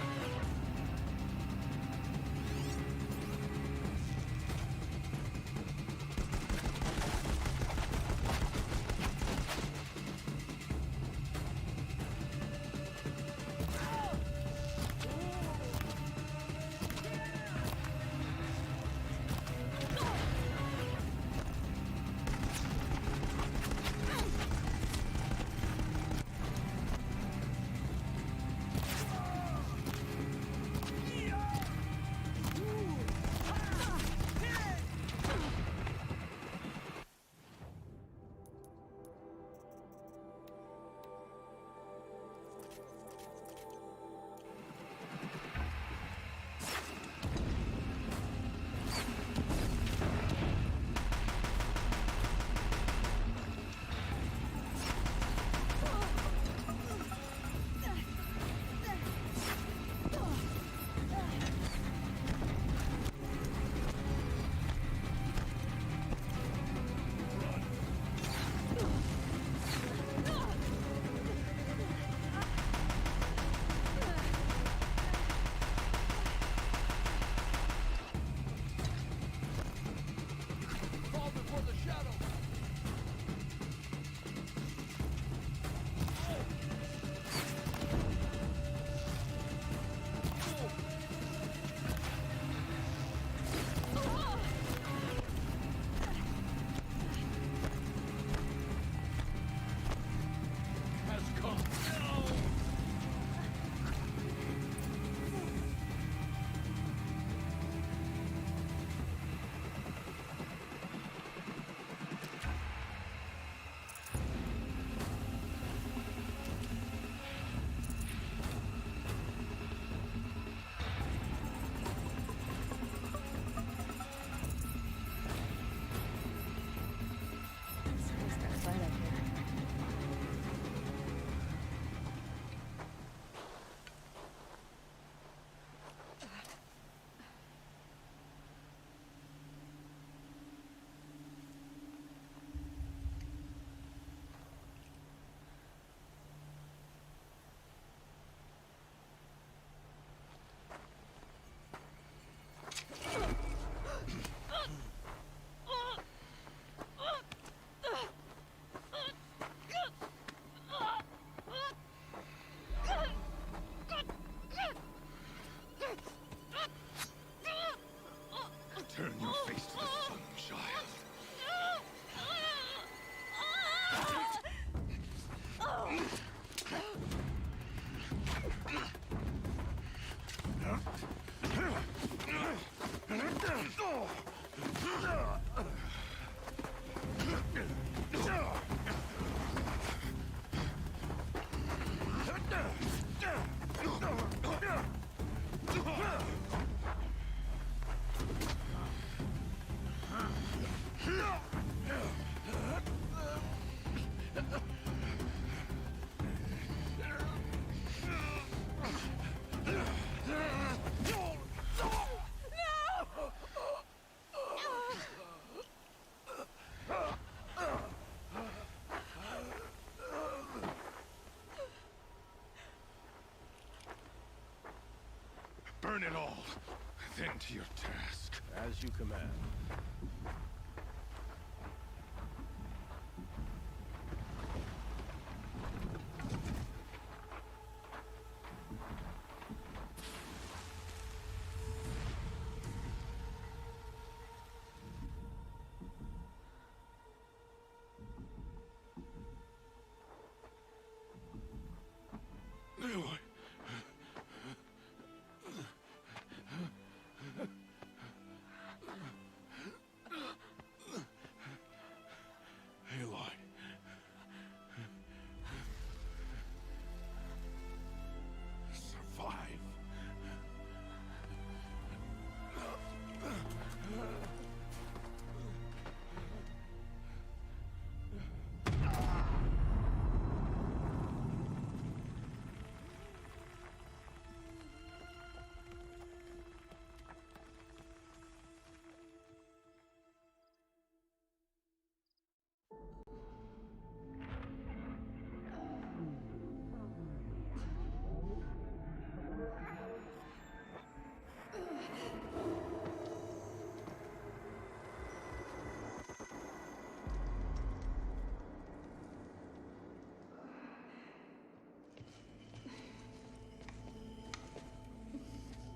Burn it all, then to your task. As you command.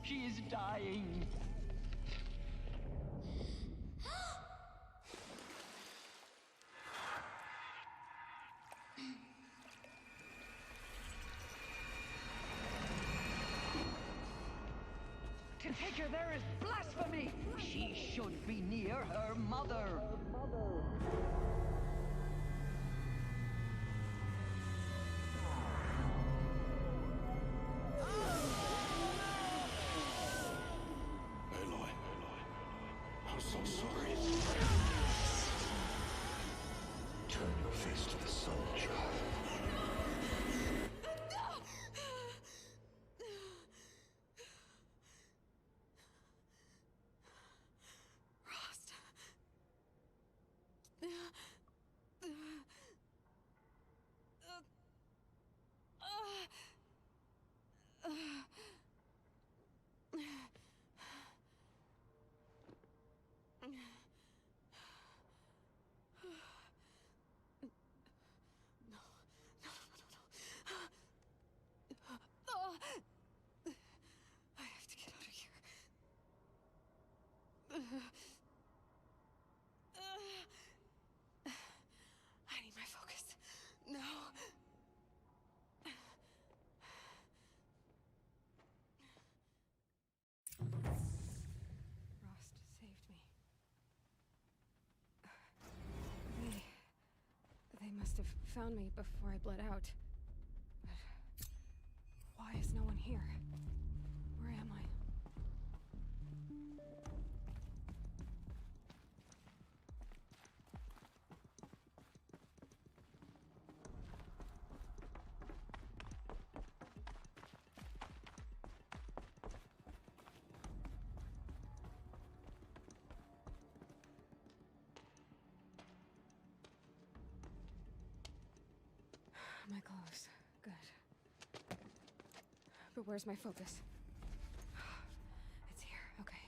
She is dying. To take her there is blasphemy! She should be near her mother. I'm so sorry. Turn your face to the sun, child. Rost. I have to get out of here. I need my focus. No. Rost saved me. They must have found me before I bled out. But why is no one here? Where am I? My clothes. Good. But where's my focus? It's here. Okay.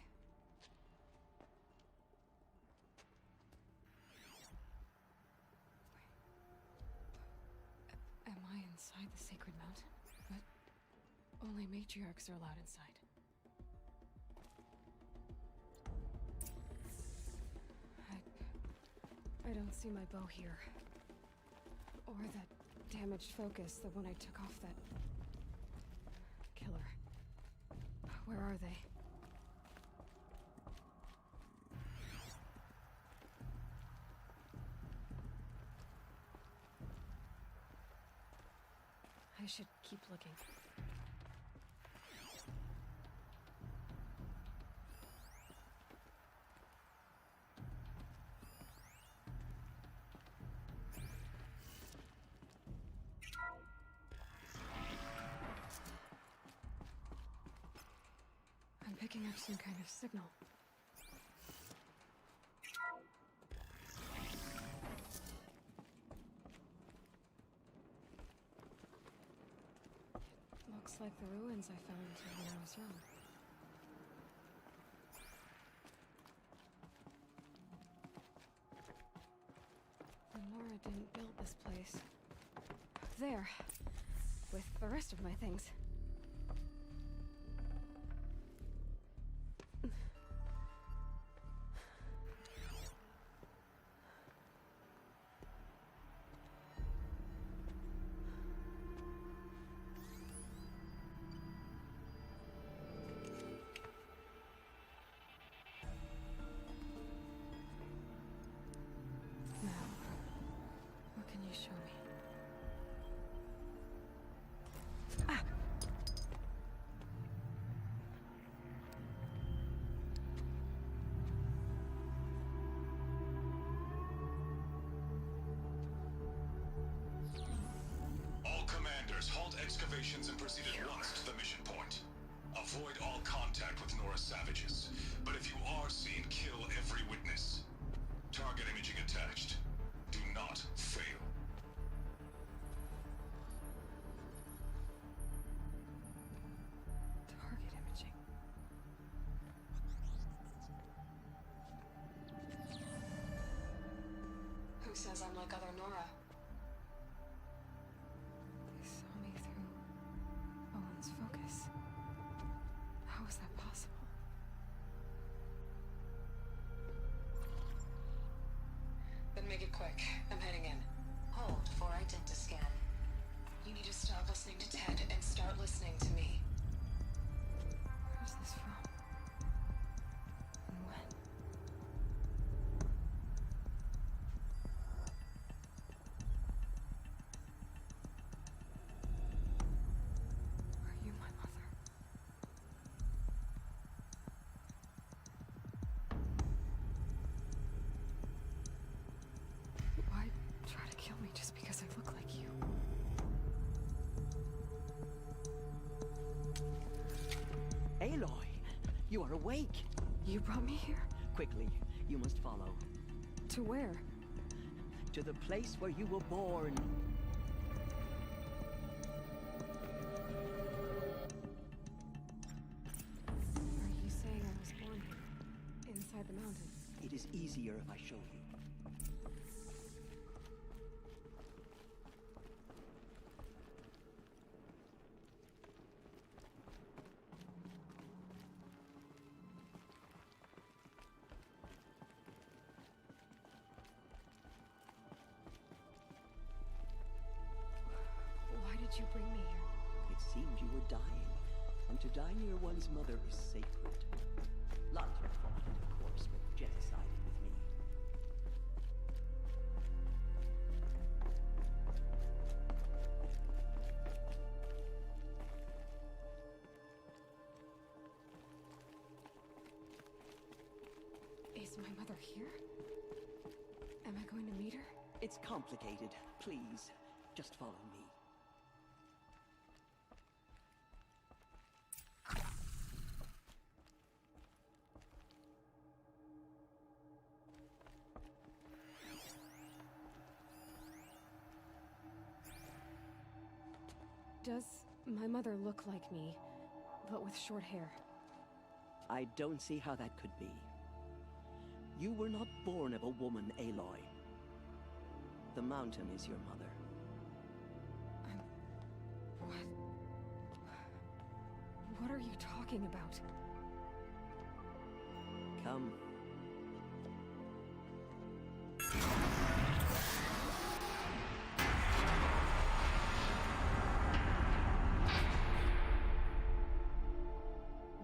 Am I inside the sacred mountain? But only matriarchs are allowed inside. I don't see my bow here. Or that damaged focus, the one I took off that killer. Where are they? I should keep looking. I'm picking up some kind of signal. Looks like the ruins I found when I was young. Nora didn't build this place. There, with the rest of my things. What can you show me? Ah! All commanders, halt excavations and proceed at once to the mission point. Avoid all contact with Nora savages. But if you are seen, kill every witness. Target imaging attached. Do not fail. Target imaging. Who says I'm like other Nora? They saw me through Owen's focus. How is that possible? Then make it quick. I'm heading in. Hold for identiscan. You need to stop listening to Ted and start listening to me. Where's this from? And when? Are you my mother? Why try to kill me just because I look like you? Aloy, you are awake. You brought me here? Quickly, you must follow. To where? To the place where you were born. Are you saying I was born here? Inside the mountain? It is easier if I show you. Why did you bring me here? It seemed you were dying, and to die near one's mother is sacred. Larger fought it, of course, but Jet sided with me. Is my mother here? Am I going to meet her? It's complicated. Please, just follow me. Does my mother look like me, but with short hair? I don't see how that could be. You were not born of a woman, Aloy. The mountain is your mother. What? What are you talking about? Come.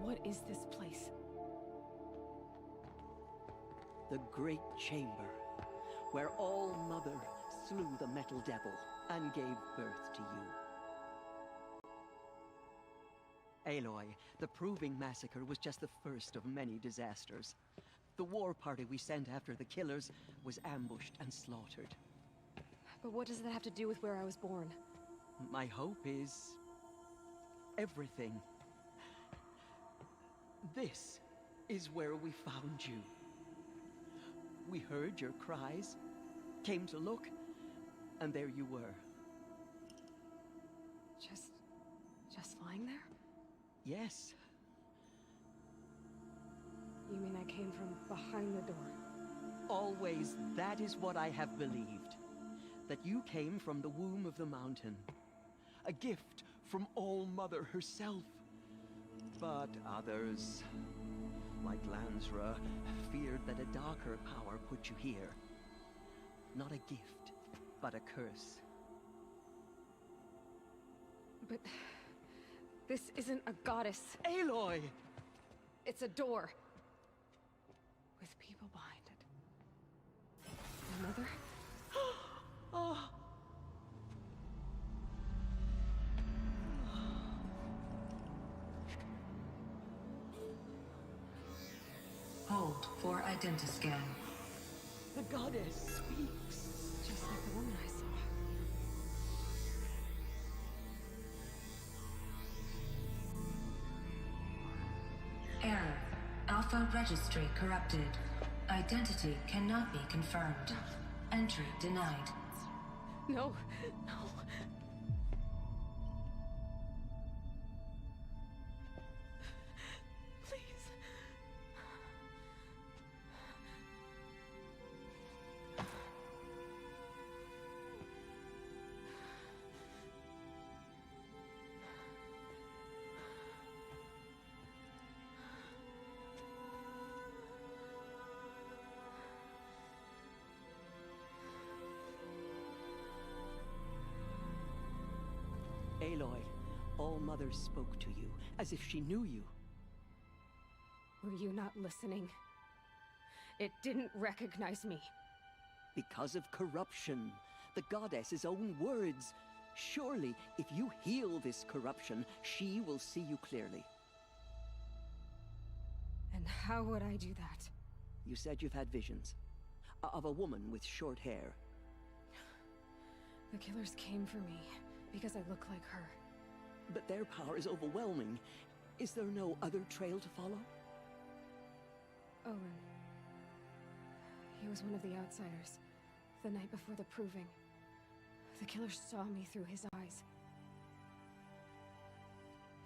What is this place? The Great Chamber, where All Mother slew the Metal Devil and gave birth to you. Aloy, the Proving Massacre was just the first of many disasters. The war party we sent after the killers was ambushed and slaughtered. But what does that have to do with where I was born? My hope is... everything. This is where we found you. We heard your cries, came to look, and there you were. Just lying there? Yes. You mean I came from behind the door? Always, that is what I have believed. That you came from the womb of the mountain. A gift from All-Mother herself. But others, like Lansra, feared that a darker power put you here. Not a gift, but a curse. But... this isn't a goddess. Aloy! It's a door. With people behind it. My mother? Oh. Hold for identiscan. The goddess speaks. Just like the woman I saw. Error. Alpha registry corrupted. Identity cannot be confirmed. Entry denied. No. Please. Aloy, All-Mother spoke to you, as if she knew you. Were you not listening? It didn't recognize me. Because of corruption. The goddess's own words. Surely, if you heal this corruption, she will see you clearly. And how would I do that? You said you've had visions. Of a woman with short hair. The killers came for me. Because I look like her. But their power is overwhelming. Is there no other trail to follow? Owen. He was one of the outsiders. The night before the Proving. The killer saw me through his eyes.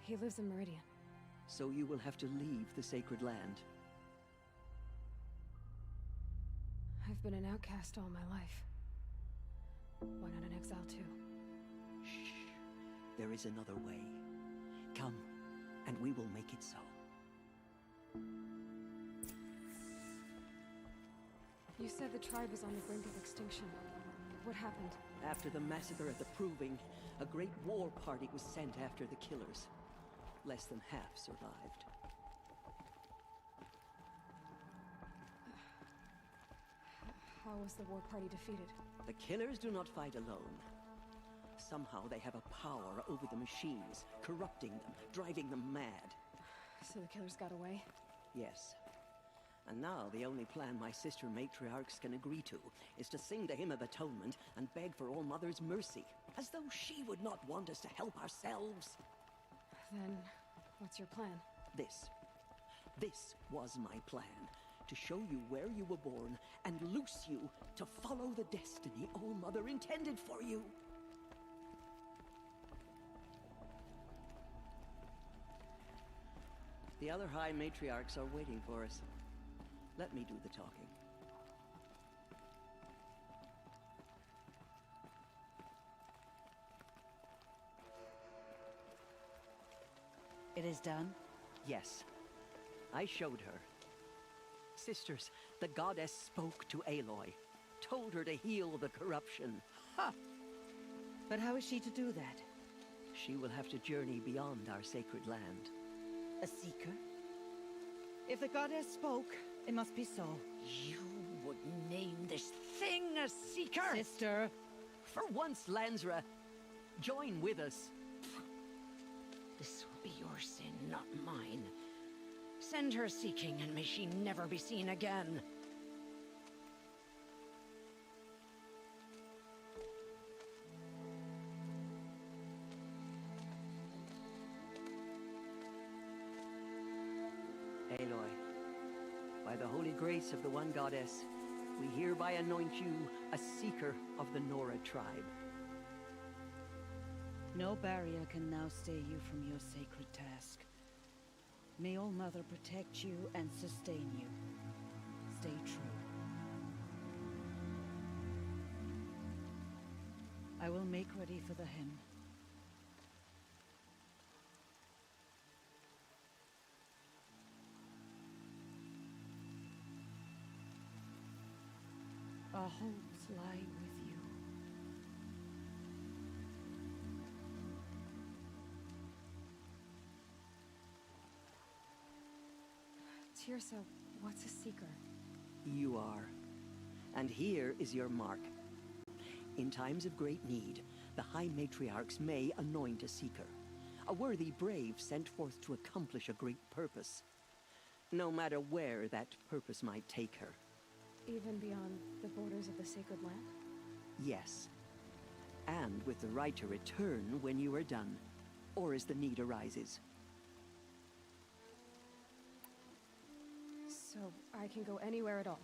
He lives in Meridian. So you will have to leave the sacred land. I've been an outcast all my life. Why not an exile too? Shh. There is another way. Come, and we will make it so. You said the tribe was on the brink of extinction. What happened? After the massacre at the Proving, a great war party was sent after the killers. Less than half survived. How was the war party defeated? The killers do not fight alone. Somehow they have a power over the machines, corrupting them, driving them mad. So the killers got away? Yes. And now the only plan my sister matriarchs can agree to is to sing the Hymn of Atonement and beg for All-Mother's mercy, as though she would not want us to help ourselves. Then, what's your plan? This was my plan. To show you where you were born and loose you to follow the destiny All-Mother intended for you. The other High Matriarchs are waiting for us. Let me do the talking. It is done? Yes. I showed her. Sisters, the goddess spoke to Aloy. Told her to heal the corruption. Ha! But how is she to do that? She will have to journey beyond our sacred land. A seeker? If the goddess spoke, it must be so. You would name this thing a seeker? Sister! For once, Lansra, join with us. This will be your sin, not mine. Send her seeking, and may she never be seen again. Aloy, by the holy grace of the one goddess, we hereby anoint you a seeker of the Nora tribe. No barrier can now stay you from your sacred task. May All Mother protect you and sustain you. Stay true. I will make ready for the hymn. Our hopes lie with you. Tirsa, what's a seeker? You are. And here is your mark. In times of great need, the High Matriarchs may anoint a seeker. A worthy brave sent forth to accomplish a great purpose. No matter where that purpose might take her. Even beyond the borders of the sacred land? Yes. And with the right to return when you are done, or as the need arises. So I can go anywhere at all?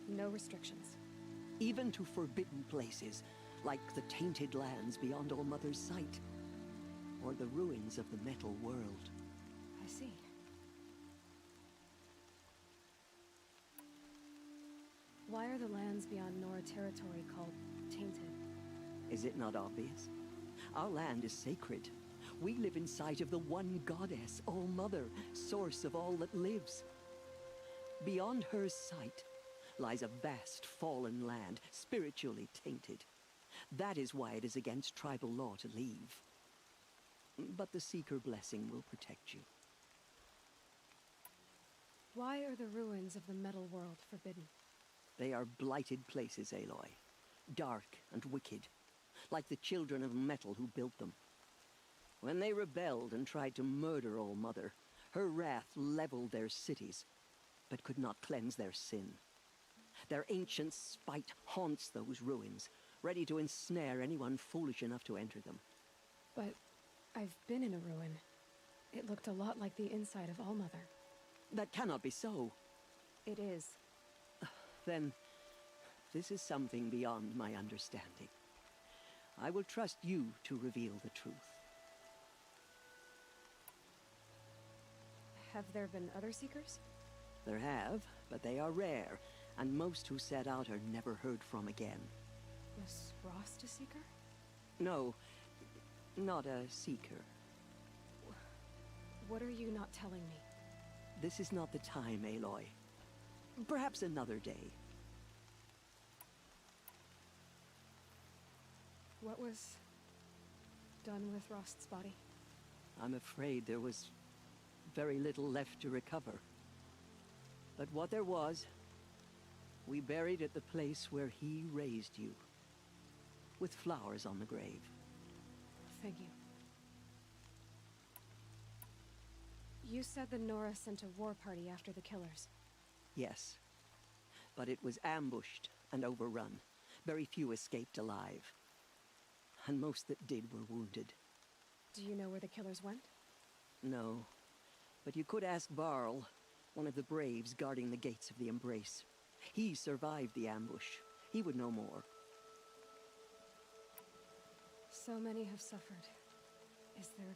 No restrictions? Even to forbidden places, like the tainted lands beyond All Mother's sight. Or the ruins of the metal world. I see. Why are the lands beyond Nora territory called tainted? Is it not obvious? Our land is sacred. We live in sight of the one goddess, All Mother, source of all that lives. Beyond her sight lies a vast fallen land, spiritually tainted. That is why it is against tribal law to leave. But the Seeker blessing will protect you. Why are the ruins of the metal world forbidden? They are blighted places, Aloy. Dark and wicked, like the children of metal who built them. When they rebelled and tried to murder All Mother, her wrath leveled their cities, but could not cleanse their sin. Their ancient spite haunts those ruins, ready to ensnare anyone foolish enough to enter them. But I've been in a ruin. It looked a lot like the inside of All Mother. That cannot be so. It is. Then, this is something beyond my understanding. I will trust you to reveal the truth. Have there been other Seekers? There have, but they are rare, and most who set out are never heard from again. Was Rost a Seeker? No, not a Seeker. What are you not telling me? This is not the time, Aloy. Perhaps another day. What was done with Rost's body? I'm afraid there was very little left to recover. But what there was, we buried at the place where he raised you, with flowers on the grave. Thank you. You said the Nora sent a war party after the killers. Yes, but it was ambushed and overrun. Very few escaped alive. And most that did were wounded. Do you know where the killers went? No, but you could ask Varl, one of the braves guarding the gates of the Embrace. He survived the ambush. He would know more. So many have suffered. Is there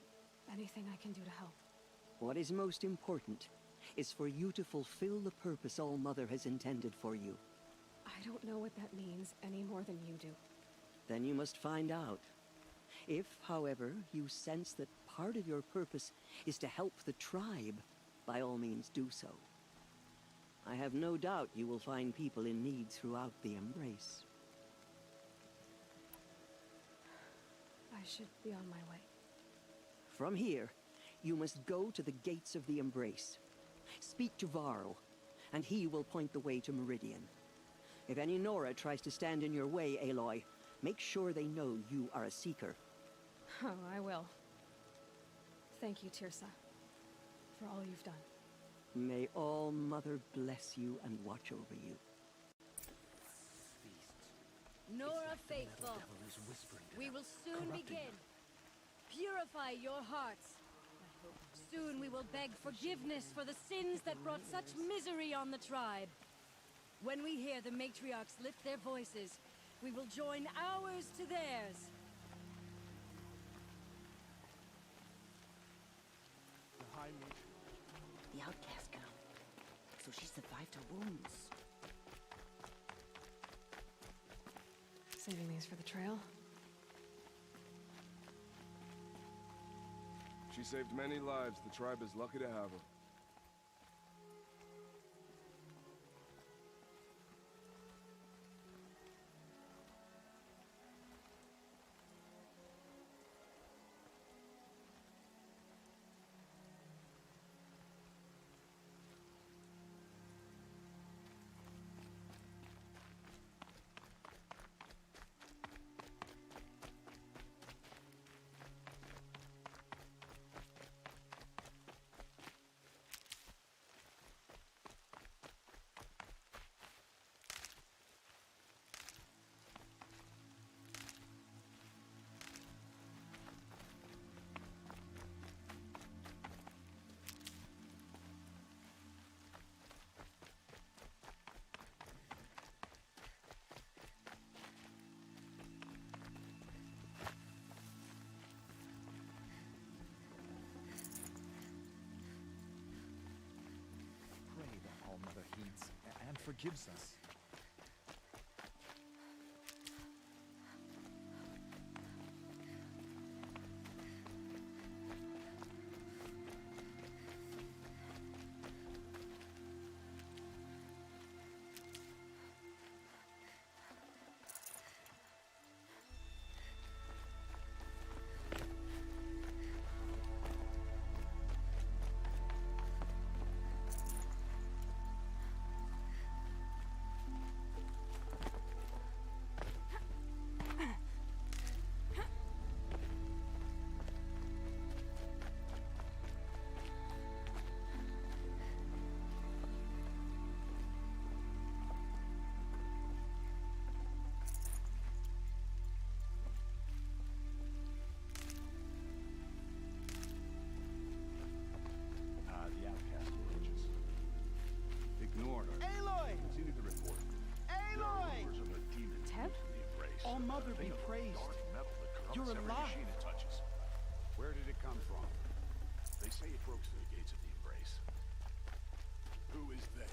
anything I can do to help? What is most important is for you to fulfill the purpose All Mother has intended for you. I don't know what that means any more than you do. Then you must find out. If, however, you sense that part of your purpose is to help the tribe, by all means do so. I have no doubt you will find people in need throughout the Embrace. I should be on my way. From here, you must go to the gates of the Embrace. Speak to Varl, and he will point the way to Meridian. If any Nora tries to stand in your way, Aloy, make sure they know you are a Seeker. Oh, I will. Thank you, Tirsa, for all you've done. May All Mother bless you and watch over you. Nora Faithful, we will soon begin. Purify your hearts. Soon we will beg forgiveness for the sins that brought such misery on the tribe. When we hear the matriarchs lift their voices, we will join ours to theirs. The High Matriarch. The outcast girl. So she survived her wounds. Saving these for the trail? She saved many lives. The tribe is lucky to have her. Mother heeds and forgives us. The outcast approaches. Ignore her. Aloy! Continue the report. Aloy! Rumors of a demon Teb? in the embrace. All Mother be Thing of praised. dark metal that corrupts You're every alive. machine it touches. Where did it come from? They say it broke through the gates of the embrace. Who is they?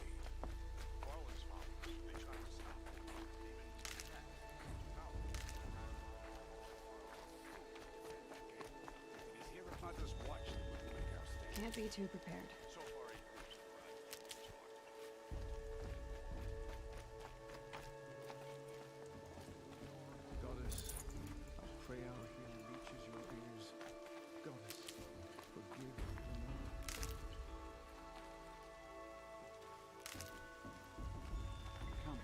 Farland's followers. They tried to stop it. It is here if Mother's watch that will make our stand. Can't be too prepared. So far, it proves right. Goddess, I pray our healing reaches your ears. Goddess, forgive the Lord. Come.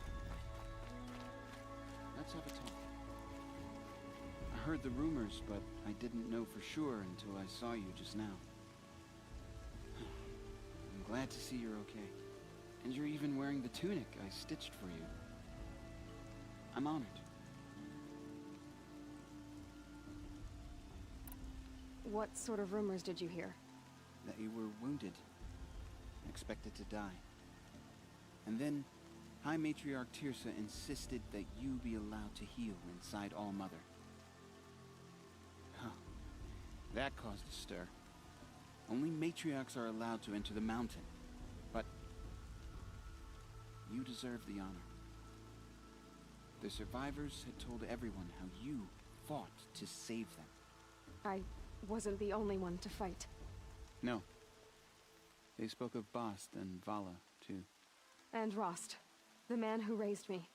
Let's have a talk. I heard the rumors, but I didn't know for sure until I saw you just now. I'm glad to see you're okay. And you're even wearing the tunic I stitched for you. I'm honored. What sort of rumors did you hear? That you were wounded. Expected to die. And then, High Matriarch Tirsa insisted that you be allowed to heal inside All Mother. Huh. That caused a stir. Only matriarchs are allowed to enter the mountain. But you deserve the honor. The survivors had told everyone how you fought to save them. I wasn't the only one to fight. No. They spoke of Bast and Vala, too. And Rost, the man who raised me.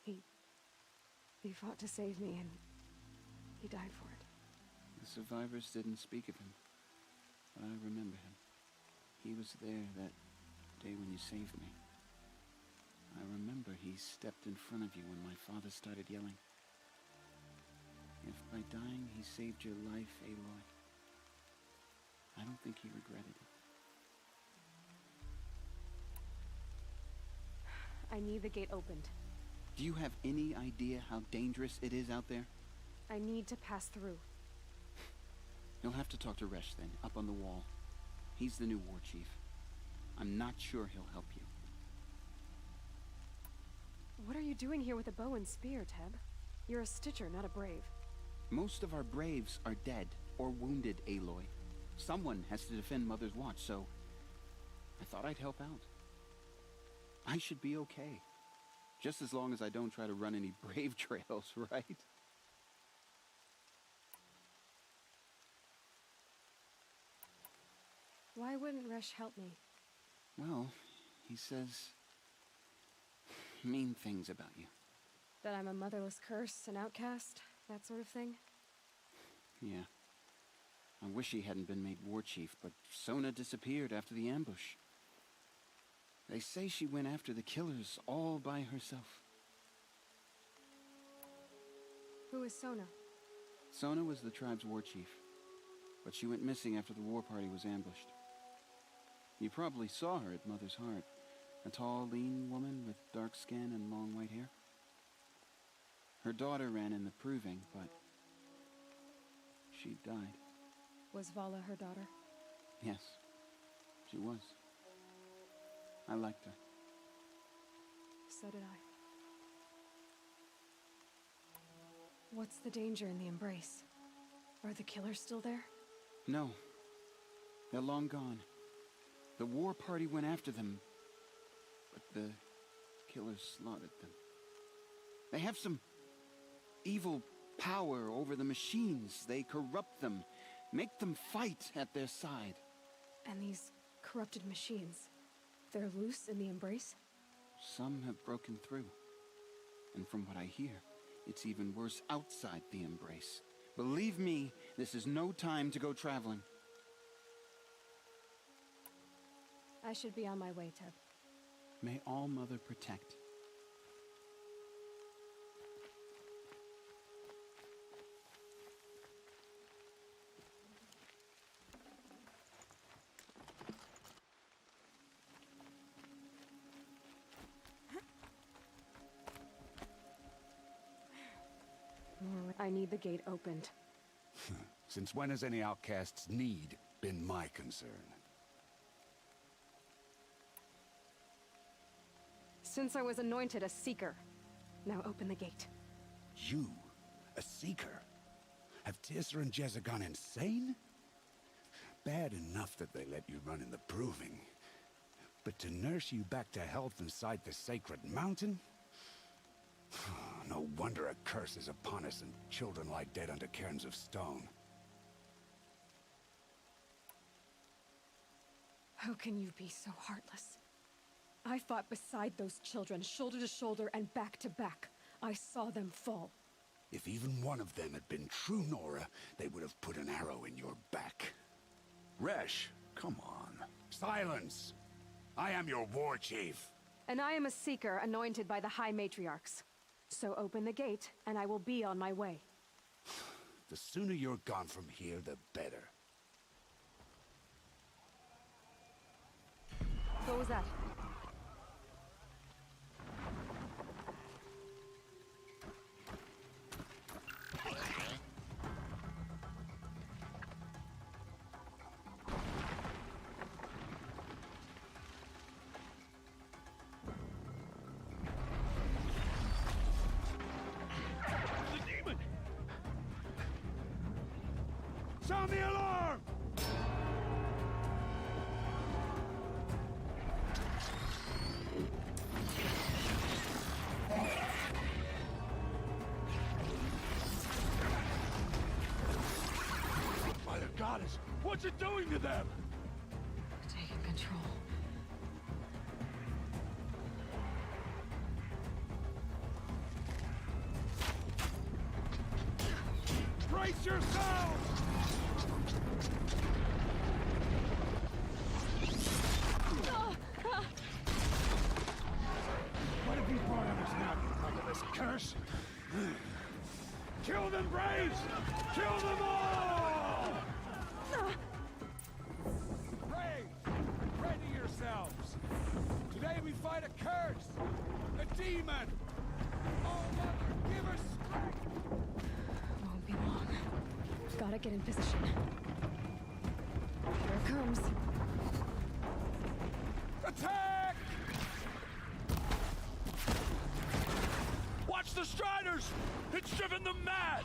He fought to save me, and he died for it. The survivors didn't speak of him, but I remember him. He was there that day when you saved me. I remember he stepped in front of you when my father started yelling. If by dying he saved your life, Aloy, I don't think he regretted it. I need the gate opened. Do you have any idea how dangerous it is out there? I need to pass through. You'll have to talk to Resh then, up on the wall. He's the new war chief. I'm not sure he'll help you. What are you doing here with a bow and spear, Teb? You're a Stitcher, not a brave. Most of our braves are dead or wounded, Aloy. Someone has to defend Mother's Watch, so I thought I'd help out. I should be okay. Just as long as I don't try to run any brave trails, right? Why wouldn't Resh help me? Well, he says mean things about you. That I'm a motherless curse, an outcast, that sort of thing? Yeah. I wish he hadn't been made war chief, but Sona disappeared after the ambush. They say she went after the killers all by herself. Who is Sona? Sona was the tribe's war chief, but she went missing after the war party was ambushed. You probably saw her at Mother's Heart. A tall, lean woman with dark skin and long white hair. Her daughter ran in the proving, but she died. Was Vala her daughter? Yes, she was. I liked her. So did I. What's the danger in the Embrace? Are the killers still there? No. They're long gone. The war party went after them, but the killers slaughtered them. They have some evil power over the machines. They corrupt them, make them fight at their side. And these corrupted machines, they're loose in the Embrace? Some have broken through. And from what I hear, it's even worse outside the Embrace. Believe me, this is no time to go traveling. I should be on my way, Teb. May All Mother protect. I need the gate opened. Since when has any outcast's need been my concern? Since I was anointed a Seeker. Now open the gate. You? A Seeker? Have Tissa and Jezza gone insane? Bad enough that they let you run in the Proving. But to nurse you back to health inside the Sacred Mountain? No wonder a curse is upon us and children lie dead under cairns of stone. How can you be so heartless? I fought beside those children, shoulder to shoulder and back to back. I saw them fall. If even one of them had been true Nora, they would have put an arrow in your back. Resh, come on. Silence! I am your war chief. And I am a Seeker anointed by the High Matriarchs. So open the gate, and I will be on my way. The sooner you're gone from here, the better. What was that? Sound the alarm! By the goddess, what's it doing to them? Taking control. Brace yourselves! What have you brought on us now, you motherless curse? Kill them, Braves! Kill them all! we fight a curse! A demon! Oh, Mother, give us strength! Won't be long. Gotta get in position. Here it comes. Attack! Watch the Striders! It's driven them mad!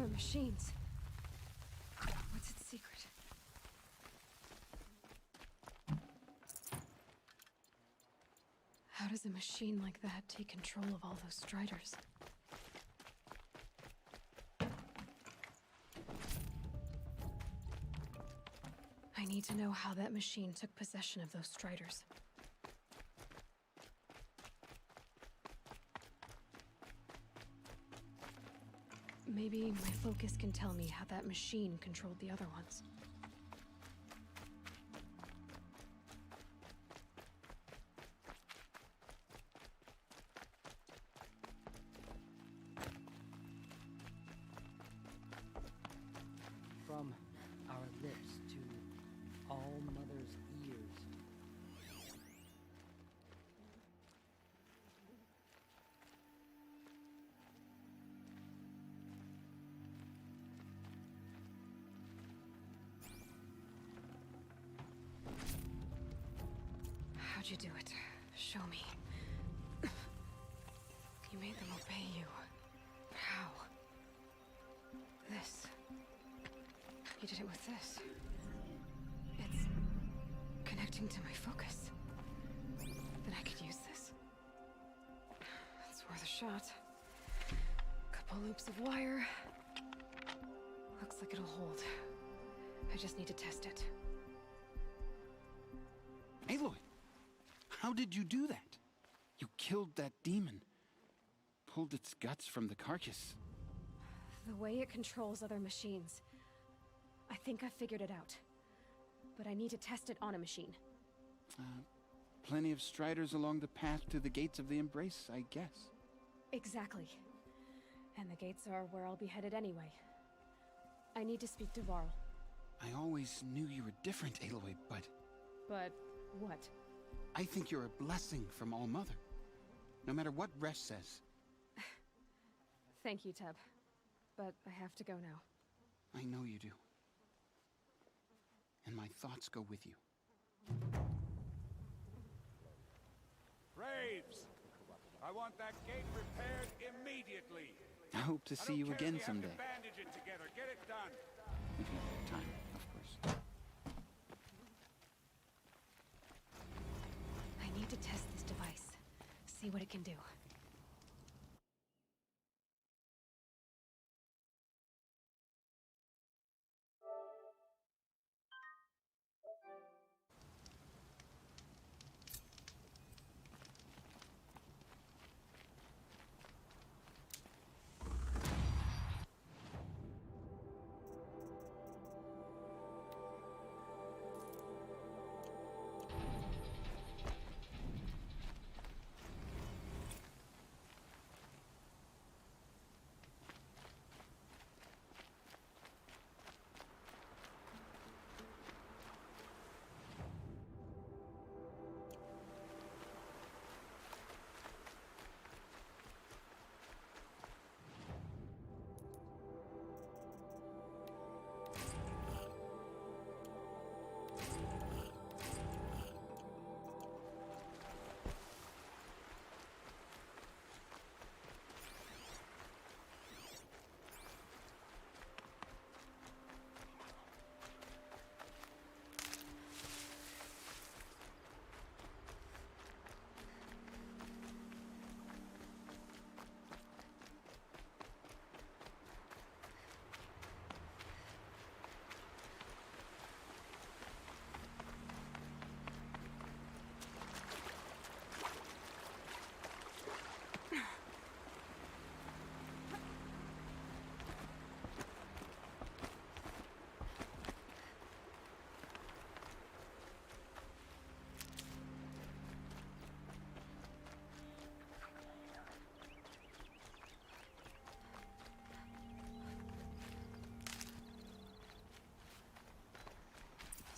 other machines. What's its secret? How does a machine like that take control of all those Striders? I need to know how that machine took possession of those Striders. Maybe my focus can tell me how that machine controlled the other ones. From our lips to all Mother's ears. How'd you do it? Show me. You made them obey you. How? This. You did it with this. It's connecting to my focus. Then I could use this. It's worth a shot. Couple loops of wire. Looks like it'll hold. I just need to test it. Aloy! How did you do that? You killed that demon. Pulled its guts from the carcass. The way it controls other machines. I think I figured it out. But I need to test it on a machine. Plenty of Striders along the path to the gates of the Embrace, I guess. Exactly. And the gates are where I'll be headed anyway. I need to speak to Varl. I always knew you were different, Aloy, but... But what? I think you're a blessing from All Mother. No matter what Resh says. Thank you, Teb. But I have to go now. I know you do. And my thoughts go with you. Braves! I want that gate repaired immediately. I hope to see you again someday. Bandage it together. Get it done. If you have time, of course. I need to test this device. See what it can do.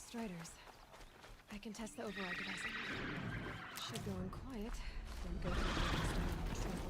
Striders. I can test the override device. Should go in quiet, then go to the next one.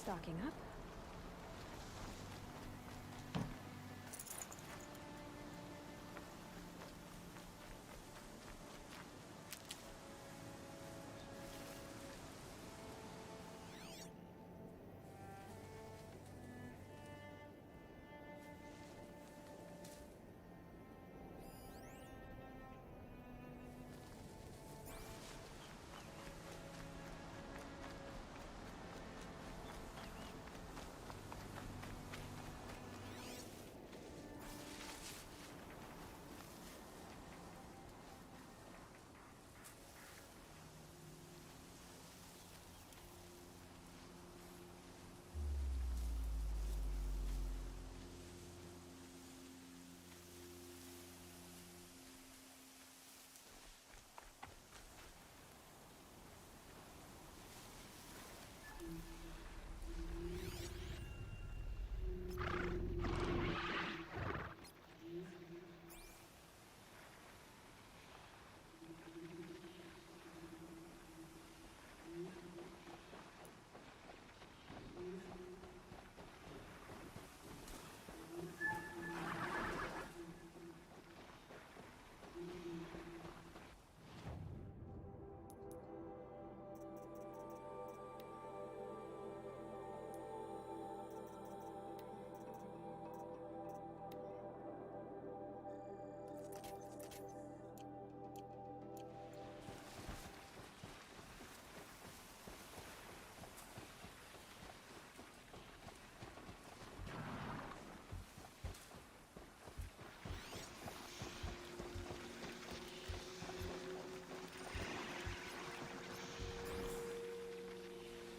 stocking up.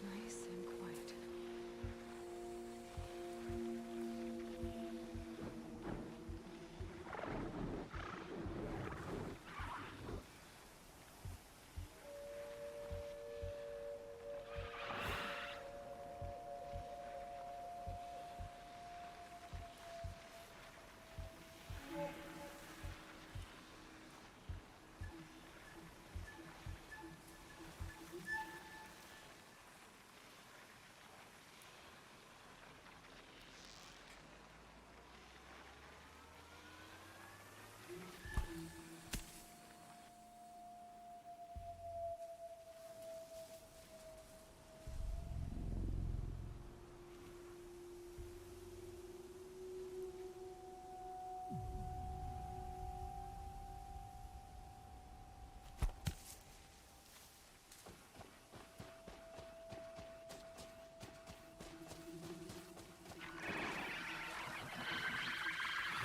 Nice and quiet.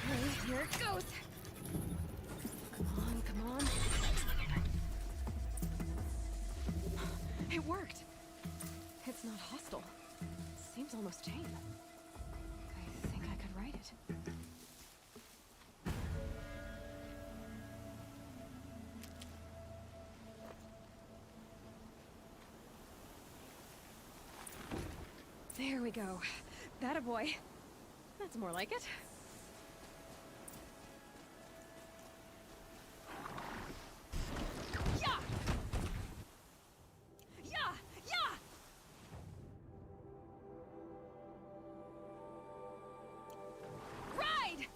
Okay, here it goes. Come on, come on. It worked. It's not hostile. Seems almost tame. I think I could write it. There we go. That a boy. That's more like it. Yeah! Yeah! Yeah! Ride!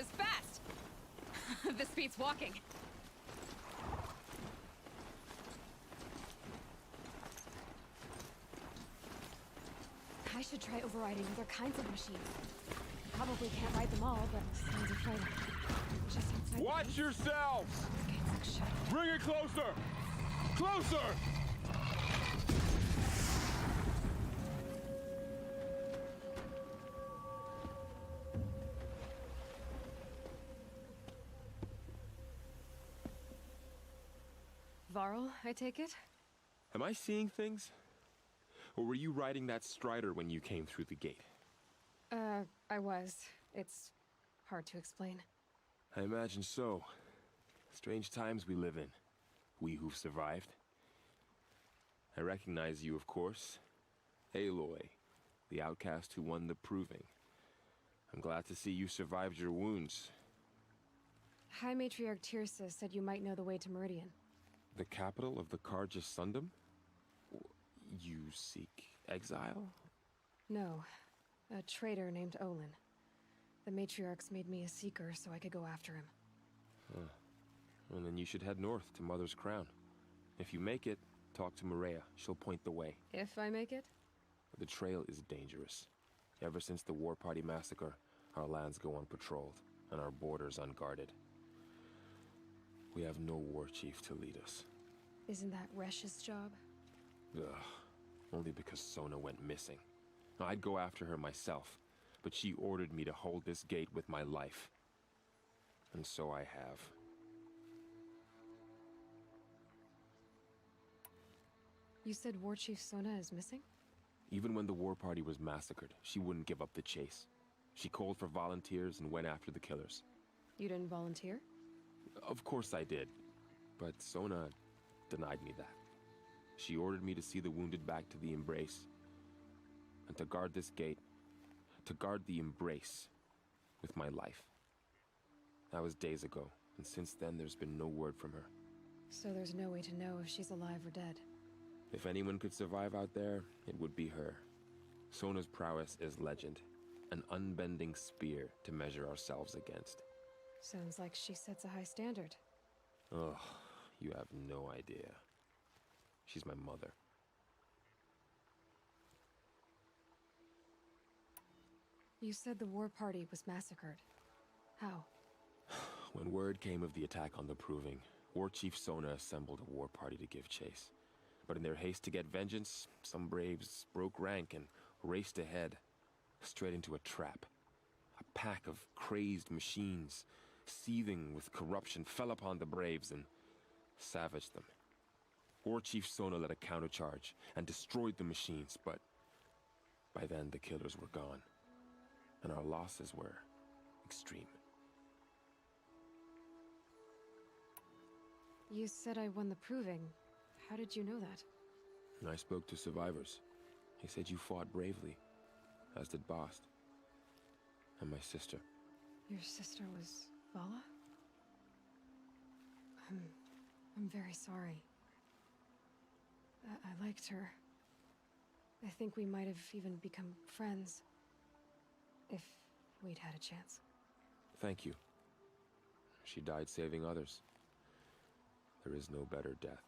is fast! This beats walking. I should try overriding other kinds of machines. Probably can't ride them all, but sounds exciting. Just outside. Watch yourselves! Bring it closer! Closer! Varl, I take it? Am I seeing things? Or were you riding that strider when you came through the gate? I was. It's hard to explain. I imagine so. Strange times we live in. We who've survived. I recognize you, of course. Aloy, the outcast who won the proving. I'm glad to see you survived your wounds. High Matriarch Tirsa said you might know the way to Meridian. The capital of the Carja Sundom? You seek exile? No. A traitor named Olin. The Matriarchs made me a seeker so I could go after him. Huh. Well, then you should head north to Mother's Crown. If you make it, talk to Maria. She'll point the way. If I make it? The trail is dangerous. Ever since the War Party massacre, our lands go unpatrolled, and our borders unguarded. We have no war chief to lead us. Isn't that Resh's job? Ugh. Only because Sona went missing. I'd go after her myself, but she ordered me to hold this gate with my life. And so I have. You said War Chief Sona is missing? Even when the War Party was massacred, she wouldn't give up the chase. She called for volunteers and went after the killers. You didn't volunteer? Of course I did, but Sona denied me that. She ordered me to see the wounded back to the Embrace, and to guard this gate, to guard the Embrace with my life. That was days ago, and since then there's been no word from her. So there's no way to know if she's alive or dead. If anyone could survive out there, it would be her. Sona's prowess is legend, an unbending spear to measure ourselves against. Sounds like she sets a high standard. Ugh, you have no idea. She's my mother. You said the War Party was massacred. How? When word came of the attack on the Proving, War Chief Sona assembled a war party to give chase. But in their haste to get vengeance, some braves broke rank and raced ahead, straight into a trap. A pack of crazed machines, seething with corruption, fell upon the braves and savaged them. War Chief Sona led a countercharge and destroyed the machines, but by then the killers were gone, and our losses were extreme. You said I won the Proving. How did you know that? I spoke to survivors. He said you fought bravely, as did Bast. And my sister. Your sister was Vala? I'm very sorry. I liked her. I think we might have even become friends. If we'd had a chance. Thank you. She died saving others. There is no better death.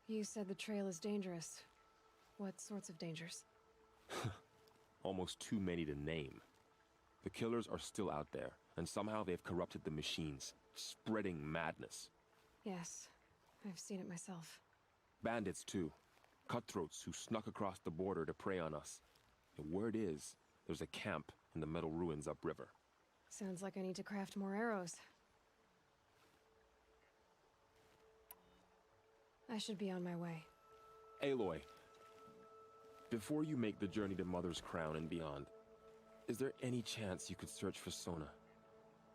You said the trail is dangerous. What sorts of dangers? Almost too many to name. The killers are still out there, and somehow they've corrupted the machines, spreading madness. Yes, I've seen it myself. Bandits, too. Cutthroats who snuck across the border to prey on us. The word is, there's a camp in the metal ruins upriver. Sounds like I need to craft more arrows. I should be on my way. Aloy, before you make the journey to Mother's Crown and beyond, is there any chance you could search for Sona?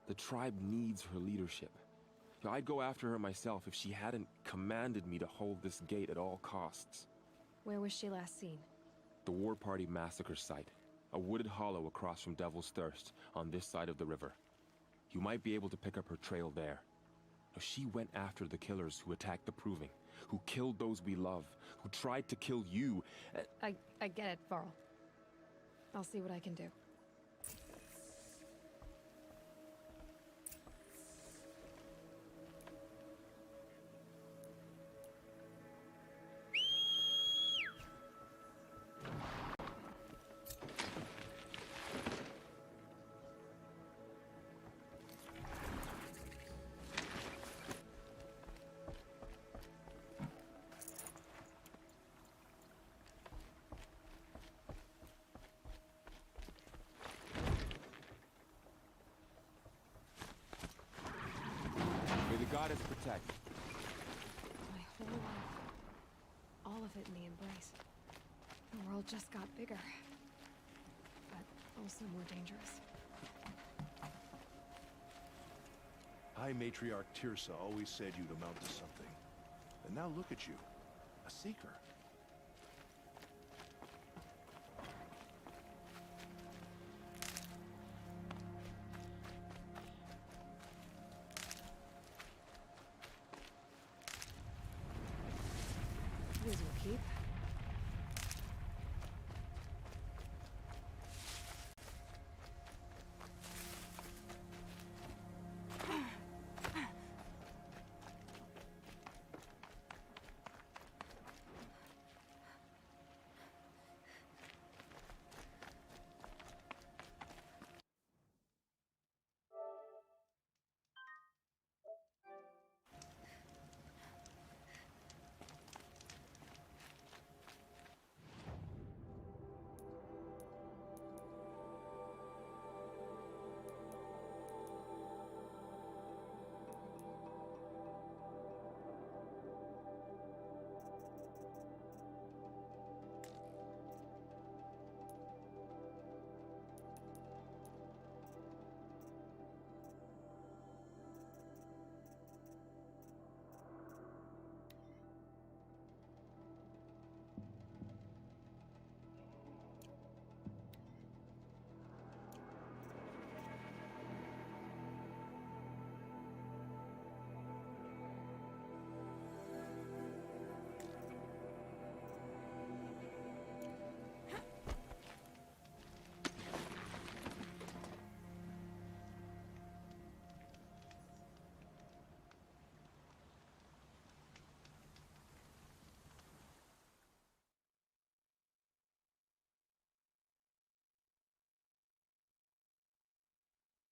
The tribe needs her leadership. I'd go after her myself if she hadn't commanded me to hold this gate at all costs. Where was she last seen? The War Party massacre site. A wooded hollow across from Devil's Thirst, on this side of the river. You might be able to pick up her trail there. She went after the killers who attacked the Proving, who killed those we love, who tried to kill you. I get it, Varl. I'll see what I can do. goddess protect. My whole life. All of it in the embrace. The world just got bigger. But also more dangerous. High Matriarch Tirsa always said you'd amount to something. And now look at you. A seeker. These will keep.